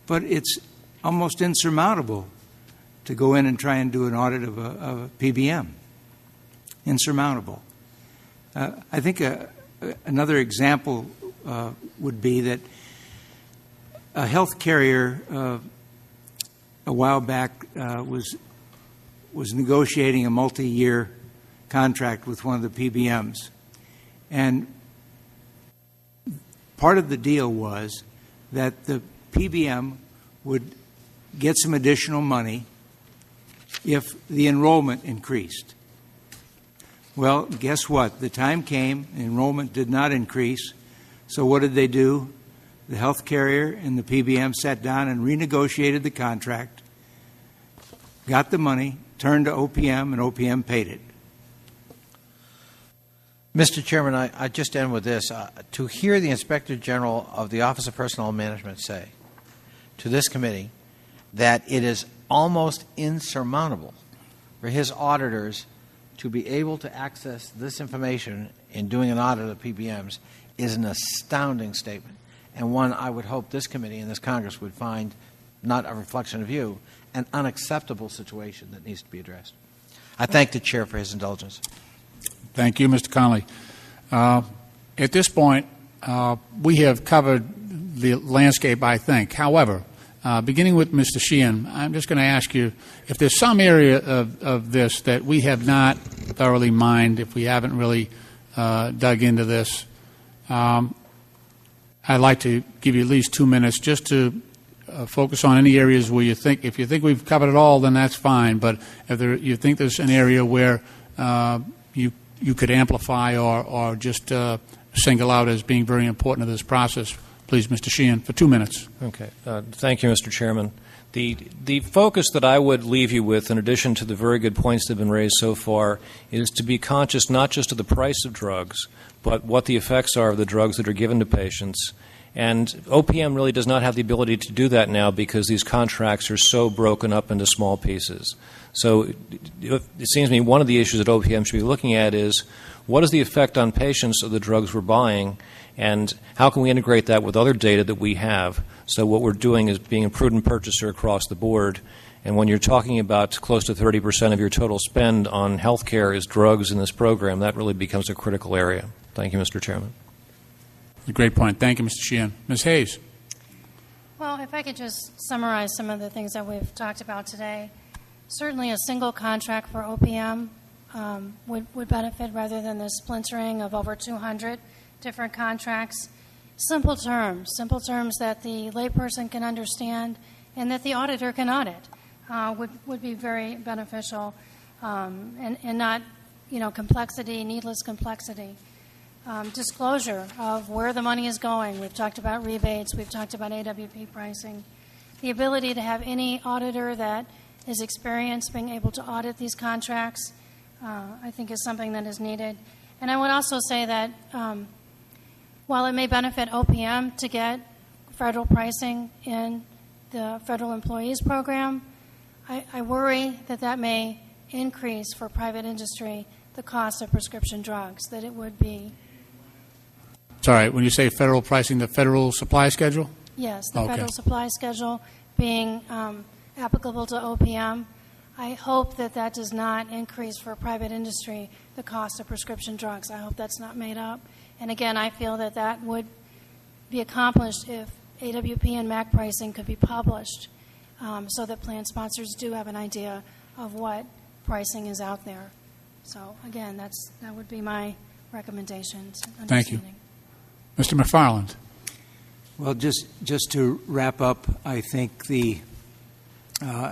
E: But it's almost insurmountable to go in and try and do an audit of a PBM. Insurmountable. I think another example would be that a health carrier a while back was negotiating a multi-year contract with one of the PBMs. And part of the deal was that the PBM would get some additional money if the enrollment increased. Well, guess what? The time came, enrollment did not increase. So what did they do? The health carrier and the PBM sat down and renegotiated the contract, got the money, turned to OPM, and OPM paid it.
F: Mr. Chairman, I just end with this. To hear the Inspector General of the Office of Personnel Management say to this committee that it is almost insurmountable for his auditors to be able to access this information in doing an audit of PBMs is an astounding statement, and one I would hope this committee and this Congress would find not a reflection of you, an unacceptable situation that needs to be addressed. I thank the chair for his indulgence.
A: Thank you, Mr. Connolly. At this point, we have covered the landscape, I think. However, beginning with Mr. Sheehan, I'm just going to ask you if there's some area of this that we have not thoroughly mined, if we haven't really dug into this. I'd like to give you at least 2 minutes just to focus on any areas where if you think we've covered it all, then that's fine. But if you think there's an area where you could amplify or just single out as being very important to this process, please, Mr. Sheehan, for 2 minutes.
K: Okay. Thank you, Mr. Chairman. The focus that I would leave you with, in addition to the very good points that have been raised so far, is to be conscious not just of the price of drugs, but what the effects are of the drugs that are given to patients. And OPM really does not have the ability to do that now because these contracts are so broken up into small pieces. So it seems to me one of the issues that OPM should be looking at is what is the effect on patients of the drugs we're buying, and how can we integrate that with other data that we have? So what we're doing is being a prudent purchaser across the board. And when you're talking about close to 30% of your total spend on health care is drugs in this program, that really becomes a critical area. Thank you, Mr. Chairman.
A: A great point. Thank you, Mr. Sheehan. Ms. Hayes.
I: Well, if I could just summarize some of the things that we've talked about today. Certainly a single contract for OPM would benefit rather than the splintering of over 200 different contracts. Simple terms that the layperson can understand and that the auditor can audit would be very beneficial, and not, complexity, needless complexity. Disclosure of where the money is going. We've talked about rebates. We've talked about AWP pricing. The ability to have any auditor that is experienced being able to audit these contracts, I think is something that is needed. And I would also say that while it may benefit OPM to get federal pricing in the federal employees program, I worry that may increase for private industry the cost of prescription drugs, that it would be.
A: Sorry, when you say federal pricing, the federal supply schedule?
I: Yes, the federal supply schedule being applicable to OPM. I hope that does not increase for private industry the cost of prescription drugs. I hope that's not made up. And again, I feel that would be accomplished if AWP and MAC pricing could be published so that plan sponsors do have an idea of what pricing is out there. So again, that would be my recommendations.
A: Thank you. Mr. McFarland.
E: Well, just to wrap up, I think the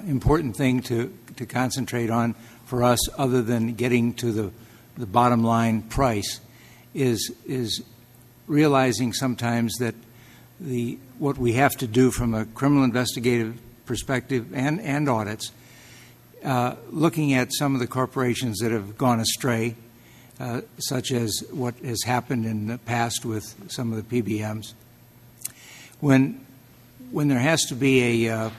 E: important thing to concentrate on for us, other than getting to the bottom line price, is realizing sometimes that what we have to do from a criminal investigative perspective and audits, looking at some of the corporations that have gone astray, such as what has happened in the past with some of the PBMs. When there has to be a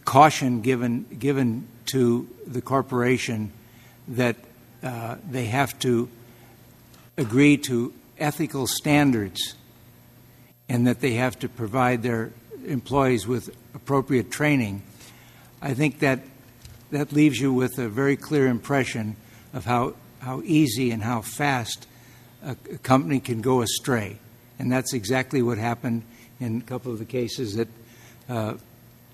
E: caution given to the corporation that they have to agree to ethical standards and that they have to provide their employees with appropriate training, I think that leaves you with a very clear impression of how easy and how fast a company can go astray. And that's exactly what happened in a couple of the cases that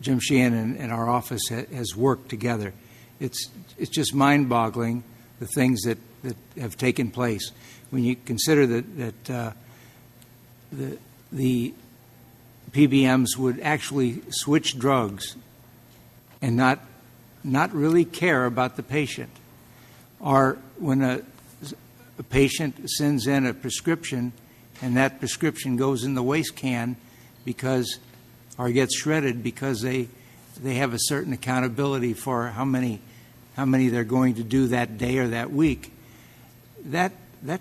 E: Jim Sheehan and our office has worked together. It's just mind-boggling, the things that have taken place. When you consider that the PBMs would actually switch drugs and not really care about the patient. Or when a patient sends in a prescription and that prescription goes in the waste can or gets shredded because they have a certain accountability for how many they're going to do that day or that week. That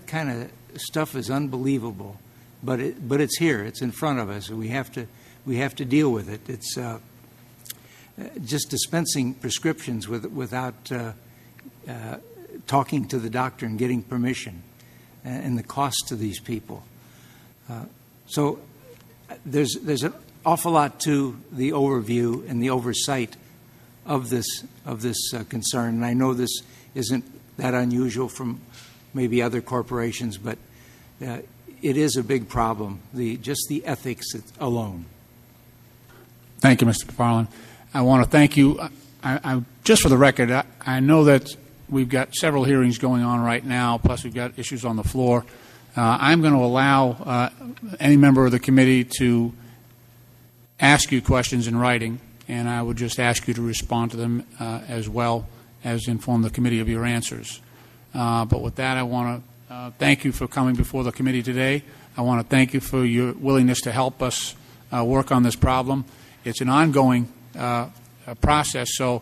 E: kind of stuff is unbelievable, but it's here. It's in front of us, and we have to deal with it. It's just dispensing prescriptions without talking to the doctor and getting permission, and the cost to these people. So there's awful lot to the overview and the oversight of this concern. And I know this isn't that unusual from maybe other corporations, but it is a big problem, just the ethics alone.
A: Thank you, Mr. McFarland. I want to thank you. Just for the record, I know that we've got several hearings going on right now, plus we've got issues on the floor. I'm going to allow any member of the committee to ask you questions in writing, and I would just ask you to respond to them as well as inform the committee of your answers. But with that, I want to thank you for coming before the committee today. I want to thank you for your willingness to help us work on this problem. It's an ongoing process, so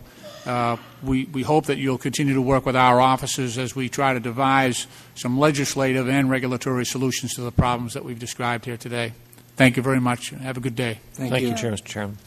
A: we hope that you'll continue to work with our offices as we try to devise some legislative and regulatory solutions to the problems that we've described here today. Thank you very much. Have a good day.
K: Thank you, Mr. Chairman.